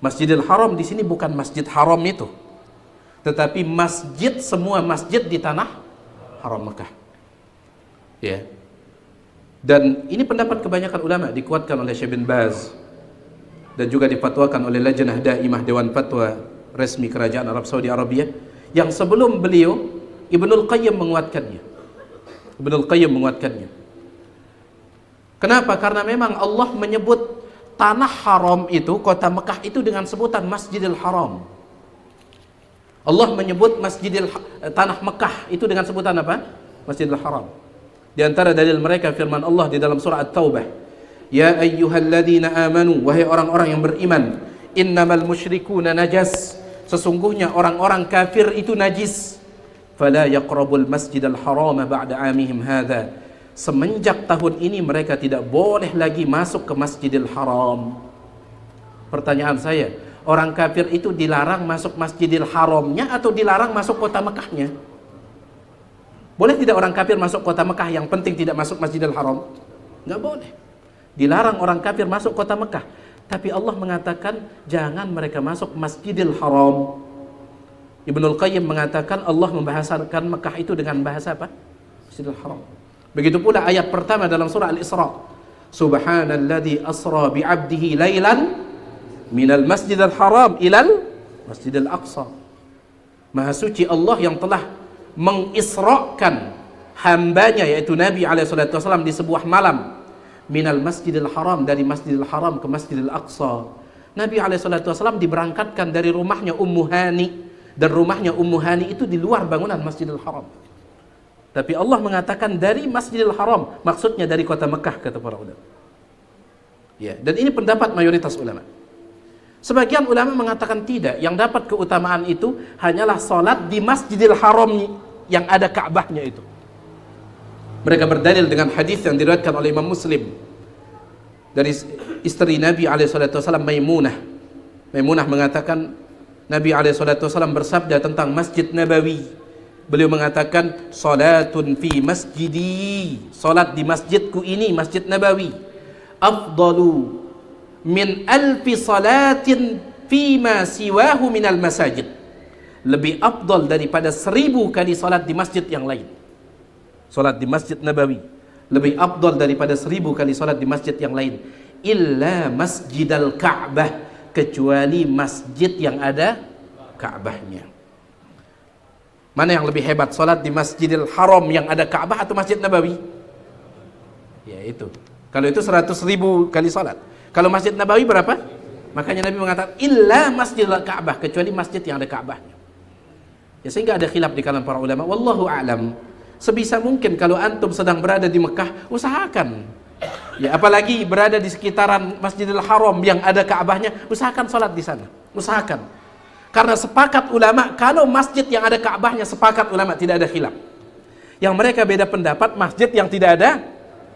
Masjidil Haram di sini bukan masjid haram itu, tetapi masjid, semua masjid di tanah haram Mekah. Ya. Dan ini pendapat kebanyakan ulama, dikuatkan oleh Syekh bin Baz dan juga difatwakan oleh Lajnah Daimah Dewan Fatwa resmi Kerajaan Arab Saudi Arabia, yang sebelum beliau Ibnul Qayyim menguatkannya. Kenapa? Karena memang Allah menyebut tanah haram itu, kota Mekah itu dengan sebutan Masjidil Haram. Allah menyebut tanah Mekah itu dengan sebutan apa? Masjidil Haram. Di antara dalil mereka firman Allah di dalam surah At-Taubah, ya ayyuhalladzina amanu, wahai orang-orang yang beriman, innamal musyrikuna najas, sesungguhnya orang-orang kafir itu najis. Fala yaqrabul masjidal harama ba'da amihim hadza, semenjak tahun ini mereka tidak boleh lagi masuk ke Masjidil Haram. Pertanyaan saya, orang kafir itu dilarang masuk Masjidil Haramnya atau dilarang masuk kota Mekahnya? Boleh tidak orang kafir masuk kota Mekah, yang penting tidak masuk Masjidil Haram? Nggak boleh. Dilarang orang kafir masuk kota Mekah. Tapi Allah mengatakan jangan mereka masuk Masjidil Haram. Ibnul Qayyim mengatakan Allah membahasakan Mekah itu dengan bahasa apa? Masjidil Haram. Begitu pula ayat pertama dalam surah Al-Isra. Subhanalladzi asra bi'abdihi lailan minal masjidil haram ilal masjidil aqsa. Maha suci Allah yang telah mengisrakan hambanya yaitu Nabi SAW di sebuah malam, minal masjidil haram, dari masjidil haram ke masjidil aqsa. Nabi SAW diberangkatkan dari rumahnya Ummu Hani, dan rumahnya Ummu Hani itu di luar bangunan Masjidil Haram. Tapi Allah mengatakan dari Masjidil Haram, maksudnya dari kota Mekah, kata para ulama. Ya, dan ini pendapat mayoritas ulama. Sebagian ulama mengatakan tidak, yang dapat keutamaan itu hanyalah salat di Masjidil Haram yang ada Ka'bahnya itu. Mereka berdalil dengan hadis yang diriwayatkan oleh Imam Muslim dari istri Nabi SAW, Maimunah. Maimunah mengatakan Nabi SAW bersabda tentang Masjid Nabawi. Beliau mengatakan, salatun fi masjidi, salat di masjidku ini, Masjid Nabawi, afdalu min alfi salatin fima siwahu minal masajid, lebih afdal daripada 1000 kali salat di masjid yang lain. Salat di Masjid Nabawi lebih afdal daripada 1000 kali salat di masjid yang lain. Illa masjidal Ka'bah, kecuali masjid yang ada Ka'bahnya. Mana yang lebih hebat, salat di Masjidil Haram yang ada Ka'bah atau Masjid Nabawi? Ya itu. Kalau itu 100.000 kali salat. Kalau Masjid Nabawi berapa? Makanya Nabi mengatakan illa Masjidil Ka'bah, kecuali masjid yang ada Ka'bahnya. Ya, sehingga ada khilaf di kalangan para ulama. Wallahu a'lam. Sebisa mungkin kalau antum sedang berada di Mekah, usahakan. Ya, apalagi berada di sekitaran Masjidil Haram yang ada Ka'bahnya, usahakan salat di sana. Usahakan. Karena sepakat ulama, kalau masjid yang ada Ka'bahnya, sepakat ulama tidak ada khilaf. Yang mereka beda pendapat, masjid yang tidak ada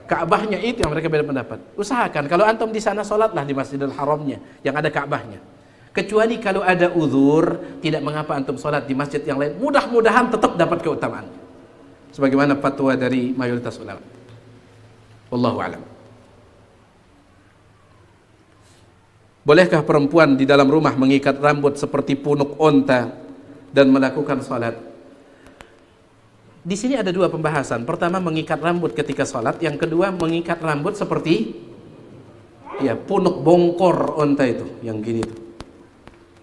Ka'bahnya itu yang mereka beda pendapat. Usahakan kalau antum di sana, salatlah di Masjidil Haramnya yang ada Ka'bahnya. Kecuali kalau ada uzur, tidak mengapa antum salat di masjid yang lain. Mudah-mudahan tetap dapat keutamaan. Sebagaimana fatwa dari mayoritas ulama. Wallahu a'lam. Bolehkah perempuan di dalam rumah mengikat rambut seperti punuk onta dan melakukan salat? Di sini ada dua pembahasan. Pertama, mengikat rambut ketika salat. Yang kedua, mengikat rambut seperti ya punuk bongkor onta itu, yang gini tuh.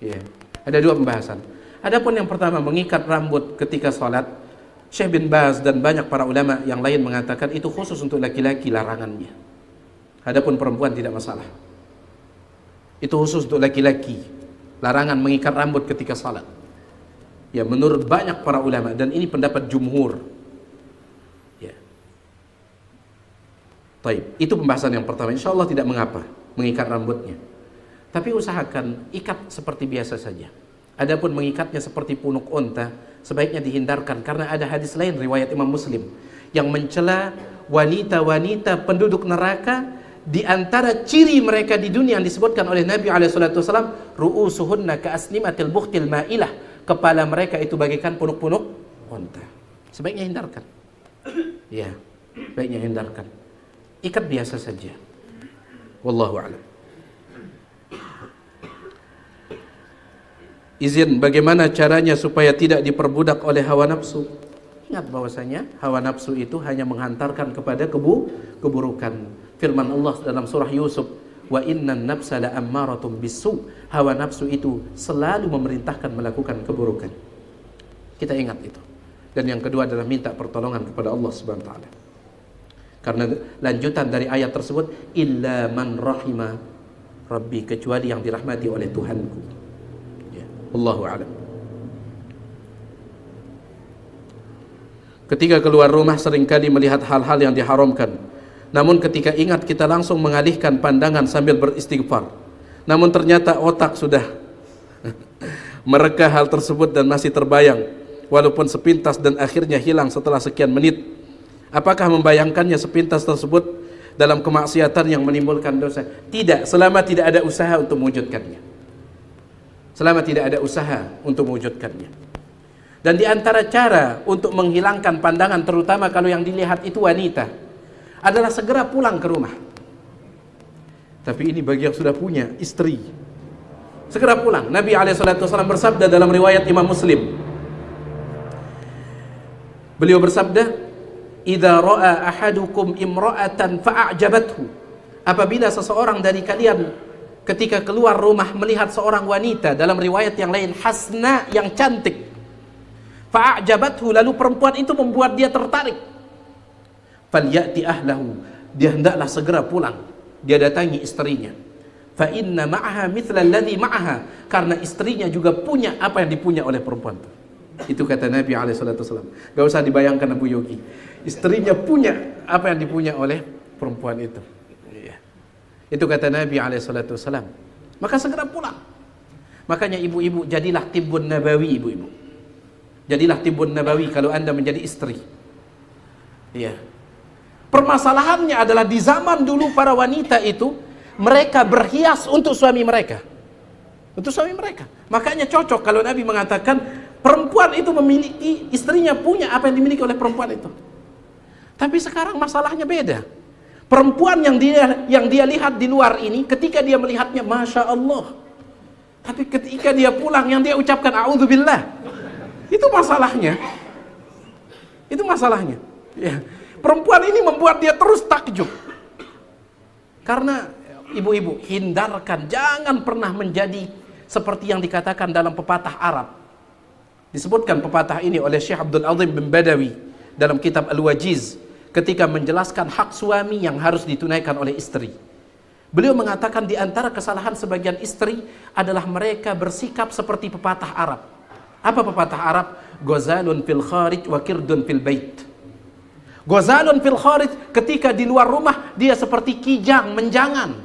Ya, ada dua pembahasan. Adapun yang pertama, mengikat rambut ketika salat, Syekh bin Baz dan banyak para ulama yang lain mengatakan itu khusus untuk laki-laki larangannya. Adapun perempuan tidak masalah. Itu khusus untuk laki-laki, larangan mengikat rambut ketika salat. Ya, menurut banyak para ulama, dan ini pendapat jumhur. Ya. Taib. Itu pembahasan yang pertama. Insya Allah tidak mengapa mengikat rambutnya. Tapi usahakan ikat seperti biasa saja. Adapun mengikatnya seperti punuk onta, sebaiknya dihindarkan karena ada hadis lain riwayat Imam Muslim yang mencela wanita-wanita penduduk neraka. Di antara ciri mereka di dunia yang disebutkan oleh Nabi SAW, ru'usuhunna ka'asnimatil bukhtil ma'ilah, kepala mereka itu bagaikan punuk-punuk onta. Sebaiknya hindarkan. Ya, sebaiknya hindarkan. Ikat biasa saja. Wallahu a'lam. Izin, bagaimana caranya supaya tidak diperbudak oleh hawa nafsu? Ingat bahwasanya hawa nafsu itu hanya menghantarkan kepada keburukan. Firman Allah dalam surah Yusuf, wa innan nafsa la'ammaratun bisu, hawa nafsu itu selalu memerintahkan melakukan keburukan. Kita ingat itu. Dan yang kedua adalah minta pertolongan kepada Allah Subhanahu wa taala. Karena lanjutan dari ayat tersebut, illa man rahima rabbi, kecuali yang dirahmati oleh Tuhanku. Ya, Allahu a'lam. Ketika keluar rumah seringkali melihat hal-hal yang diharamkan. Namun ketika ingat kita langsung mengalihkan pandangan sambil beristighfar. namun ternyata otak sudah mereka hal tersebut dan masih terbayang walaupun sepintas dan akhirnya hilang setelah sekian menit. Apakah membayangkannya sepintas tersebut dalam kemaksiatan yang menimbulkan dosa? Tidak, selama tidak ada usaha untuk mewujudkannya. Selama tidak ada usaha untuk mewujudkannya. Dan di antara cara untuk menghilangkan pandangan, terutama kalau yang dilihat itu wanita, adalah segera pulang ke rumah. Tapi ini bagi yang sudah punya istri, segera pulang. Nabi SAW bersabda dalam riwayat Imam Muslim, beliau bersabda, "Idza ra'a ahadukum imra'atan fa'ajabathu." Apabila seseorang dari kalian ketika keluar rumah melihat seorang wanita, dalam riwayat yang lain hasna, yang cantik, fa'ajabathu, lalu perempuan itu membuat dia tertarik, falyati ahlahu, dia hendaklah segera pulang, dia datangi istrinya. Fa inna ma'aha mithla alladhi ma'aha, karena istrinya juga punya apa yang dipunya oleh perempuan itu. Itu kata Nabi SAW. Gak usah dibayangkan Abu Yogi, istrinya punya apa yang dipunya oleh perempuan itu. Itu kata Nabi SAW. Maka segera pulang. Makanya ibu-ibu, jadilah tibbun nabawi. Ibu-ibu, jadilah tibbun nabawi kalau anda menjadi istri. Iya. Permasalahannya adalah di zaman dulu para wanita itu, mereka berhias untuk suami mereka, untuk suami mereka. Makanya cocok kalau Nabi mengatakan perempuan itu memiliki, istrinya punya apa yang dimiliki oleh perempuan itu. Tapi sekarang masalahnya beda. Perempuan yang dia lihat di luar ini, ketika dia melihatnya Masya Allah, tapi ketika dia pulang yang dia ucapkan a'udzubillah, itu masalahnya. Itu masalahnya. Ya. Perempuan ini membuat dia terus takjub. Karena ibu-ibu, hindarkan, jangan pernah menjadi seperti yang dikatakan dalam pepatah Arab. Disebutkan pepatah ini oleh Syekh Abdul Azim bin Badawi dalam kitab Al-Wajiz ketika menjelaskan hak suami yang harus ditunaikan oleh istri. Beliau mengatakan di antara kesalahan sebagian istri adalah mereka bersikap seperti pepatah Arab. Apa pepatah Arab? Ghazalun fil kharij wa kirdun fil bait. Ghazalun fil kharij, ketika di luar rumah dia seperti kijang menjangan.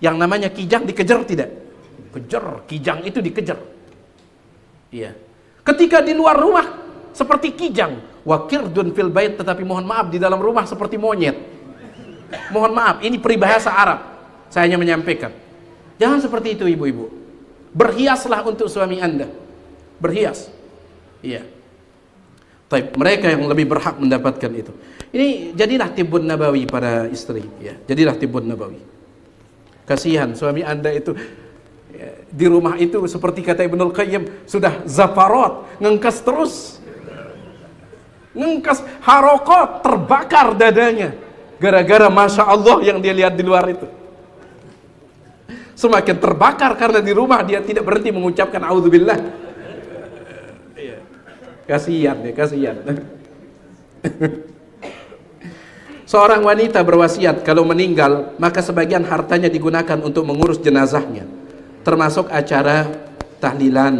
Yang namanya kijang dikejar tidak? Kejar, kijang itu dikejar. Iya. Ketika di luar rumah seperti kijang, wa kirdun fil bait, tetapi mohon maaf di dalam rumah seperti monyet. Mohon maaf, ini peribahasa Arab. Saya hanya menyampaikan. Jangan seperti itu ibu-ibu. Berhiaslah untuk suami anda. Berhias. Iya. Taib, mereka yang lebih berhak mendapatkan itu. Ini jadilah tibbun nabawi pada istri, ya. Jadilah tibbun nabawi. Kasihan suami anda itu ya, di rumah itu seperti kata Ibnul Qayyim, sudah zafarat, ngengkas terus. Ngengkas, harokot, terbakar dadanya gara-gara Masya Allah yang dia lihat di luar itu. Semakin terbakar karena di rumah dia tidak berhenti mengucapkan a'udzubillah. Kasihan ya, kasihan. Seorang wanita berwasiat kalau meninggal maka sebagian hartanya digunakan untuk mengurus jenazahnya, termasuk acara tahlilan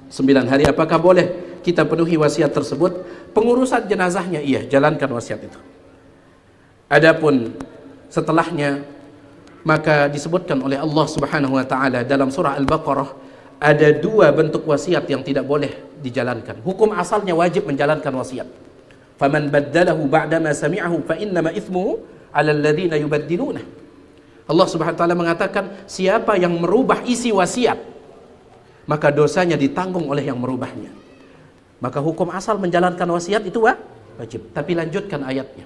9 hari. Apakah boleh kita penuhi wasiat tersebut? Pengurusan jenazahnya iya, jalankan wasiat itu. Adapun setelahnya, maka disebutkan oleh Allah Subhanahu wa taala dalam surah Al-Baqarah, ada 2 bentuk wasiat yang tidak boleh dijalankan. Hukum asalnya wajib menjalankan wasiat. Faman baddalahu ba'dama sami'ahu fa innama ithmuhu 'alal ladzina yubaddiluna. Allah Subhanahu wa taala mengatakan, siapa yang merubah isi wasiat, maka dosanya ditanggung oleh yang merubahnya. Maka hukum asal menjalankan wasiat itu wajib. Tapi lanjutkan ayatnya.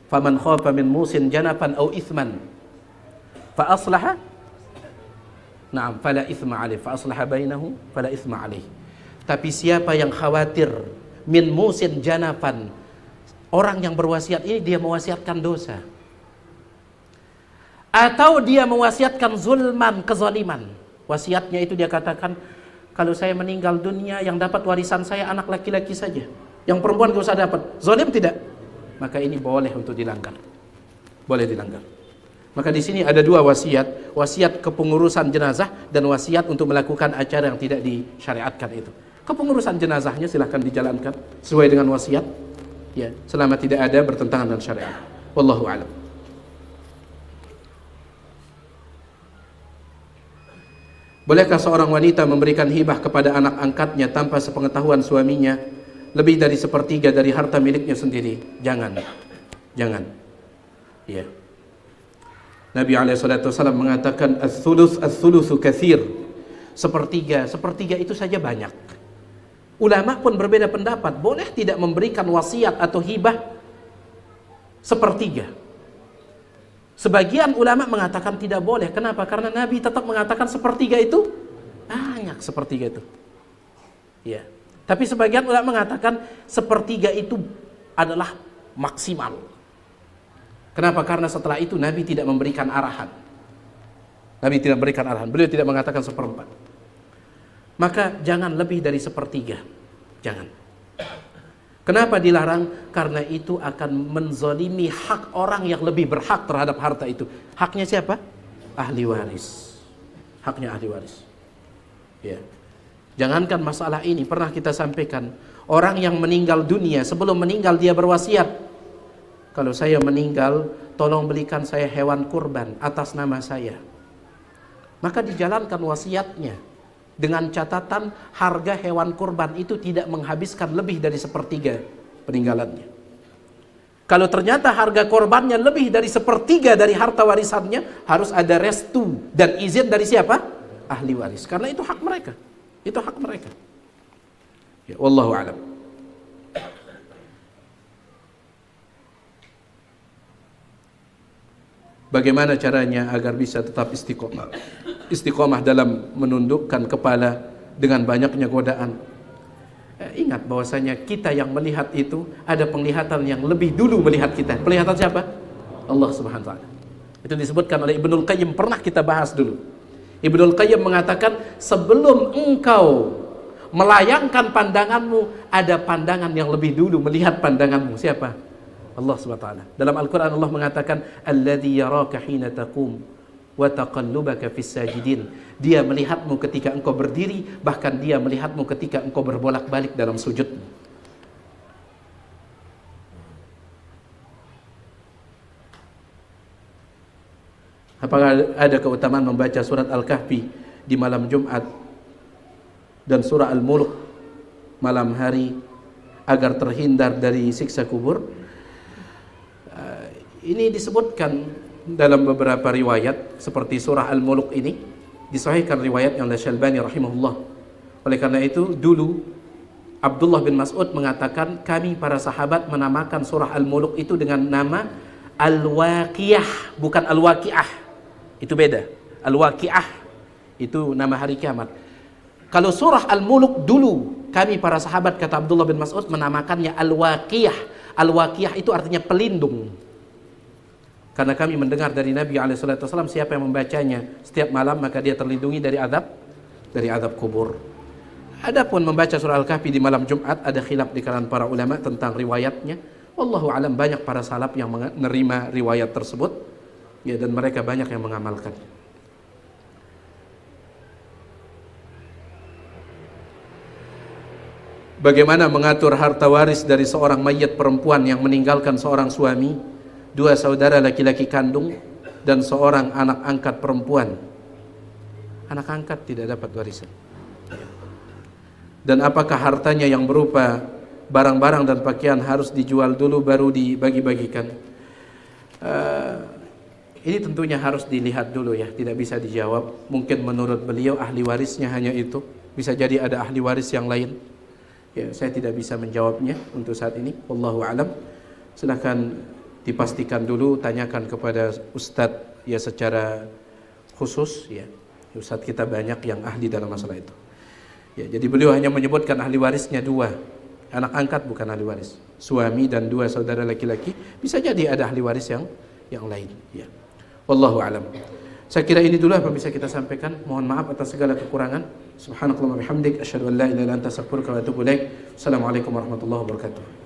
Faman khafa min musin janafan aw ithman fa aslaha, na'am, fala ithma alaih, fa aslaha bainahu fala ithma alaih. Tapi siapa yang khawatir min musin janafan, orang yang berwasiat ini dia mewasiatkan dosa, atau dia mewasiatkan zulman, kezaliman. Wasiatnya itu dia katakan, kalau saya meninggal dunia yang dapat warisan saya anak laki-laki saja, yang perempuan gak usah dapat. Zalim tidak? Maka ini boleh untuk dilanggar. Boleh dilanggar. Maka di sini ada 2 wasiat, wasiat kepengurusan jenazah dan wasiat untuk melakukan acara yang tidak disyariatkan itu. Kepengurusan jenazahnya silahkan dijalankan sesuai dengan wasiat, ya, selama tidak ada bertentangan dengan syariat. Wallahu a'lam. Bolehkah seorang wanita memberikan hibah kepada anak angkatnya tanpa sepengetahuan suaminya lebih dari sepertiga dari harta miliknya sendiri? Jangan. Jangan. Ya. Nabi SAW mengatakan ats-tsulusu katsir. Sepertiga itu saja banyak. Ulama pun berbeda pendapat, boleh tidak memberikan wasiat atau hibah sepertiga. Sebagian ulama mengatakan tidak boleh. Kenapa? Karena Nabi tetap mengatakan sepertiga itu banyak, sepertiga itu. Ya. Tapi sebagian ulama mengatakan sepertiga itu adalah maksimal. Kenapa? Karena setelah itu Nabi tidak memberikan arahan. Nabi tidak memberikan arahan. Beliau tidak mengatakan seperempat. Maka jangan lebih dari sepertiga. Jangan. Kenapa dilarang? Karena itu akan menzalimi hak orang yang lebih berhak terhadap harta itu. Haknya siapa? Ahli waris. Haknya ahli waris. Ya. Jangankan masalah ini, pernah kita sampaikan, orang yang meninggal dunia, sebelum meninggal dia berwasiat, kalau saya meninggal, tolong belikan saya hewan kurban atas nama saya. Maka dijalankan wasiatnya dengan catatan harga hewan kurban itu tidak menghabiskan lebih dari sepertiga peninggalannya. Kalau ternyata harga korbannya lebih dari sepertiga dari harta warisannya, harus ada restu dan izin dari siapa? Ahli waris. Karena itu hak mereka. Itu hak mereka. Ya, wallahu a'lam. Bagaimana caranya agar bisa tetap istiqomah? Istiqomah dalam menundukkan kepala dengan banyaknya godaan. Ingat bahwasanya kita yang melihat itu ada penglihatan yang lebih dulu melihat kita. Penglihatan siapa? Allah Subhanahu wa taala. Itu disebutkan oleh Ibnul Qayyim, pernah kita bahas dulu. Ibnul Qayyim mengatakan, sebelum engkau melayangkan pandanganmu, ada pandangan yang lebih dulu melihat pandanganmu. Siapa? Allah Subhanahu wa taala. Dalam Al-Qur'an Allah mengatakan, alladzi yaraka hina taqum wa taqallubaka fis sajidin. Dia melihatmu ketika engkau berdiri, bahkan dia melihatmu ketika engkau berbolak-balik dalam sujudmu. Apakah ada keutamaan membaca surat Al-Kahfi di malam Jumat dan surah Al-Mulk malam hari agar terhindar dari siksa kubur? Ini disebutkan dalam beberapa riwayat, seperti surah Al-Mulk ini disahihkan riwayatnya oleh Syalbani rahimahullah. Oleh karena itu dulu Abdullah bin Mas'ud mengatakan, kami para sahabat menamakan surah Al-Mulk itu dengan nama Al-Waqiah, bukan Al-Waqiah. Itu beda. Al-Waqiah itu nama hari kiamat. Kalau surah Al-Mulk dulu kami para sahabat, kata Abdullah bin Mas'ud, menamakannya Al-Waqiah. Al-Waqiah itu artinya pelindung. Karena kami mendengar dari Nabi SAW, siapa yang membacanya setiap malam maka dia terlindungi dari azab kubur. Adapun membaca surah Al-Kahfi di malam Jumat, ada khilaf di kalangan para ulama tentang riwayatnya. Wallahu alam, banyak para salaf yang menerima riwayat tersebut, ya, dan mereka banyak yang mengamalkan. Bagaimana mengatur harta waris dari seorang mayit perempuan yang meninggalkan seorang suami, 2 saudara laki-laki kandung, dan seorang anak angkat perempuan? Anak angkat tidak dapat warisan. Dan apakah hartanya yang berupa barang-barang dan pakaian harus dijual dulu baru dibagi-bagikan? Ini tentunya harus dilihat dulu ya, tidak bisa dijawab. Mungkin menurut beliau ahli warisnya hanya itu, bisa jadi ada ahli waris yang lain. Ya, saya tidak bisa menjawabnya untuk saat ini. Wallahu a'lam. Silakan dipastikan dulu, tanyakan kepada ustadz ya secara khusus ya. Ustadz kita banyak yang ahli dalam masalah itu. Ya, jadi beliau hanya menyebutkan ahli warisnya 2. Anak angkat bukan ahli waris. Suami dan 2 saudara laki-laki, bisa jadi ada ahli waris yang lain ya. Wallahu a'lam. Saya kira ini dulu apa bisa kita sampaikan. Mohon maaf atas segala kekurangan. Subhanakallahumma bihamdik, asyhadu an la ilaha illa anta, astaghfiruka wa atubu ilaik. Assalamualaikum warahmatullahi wabarakatuh.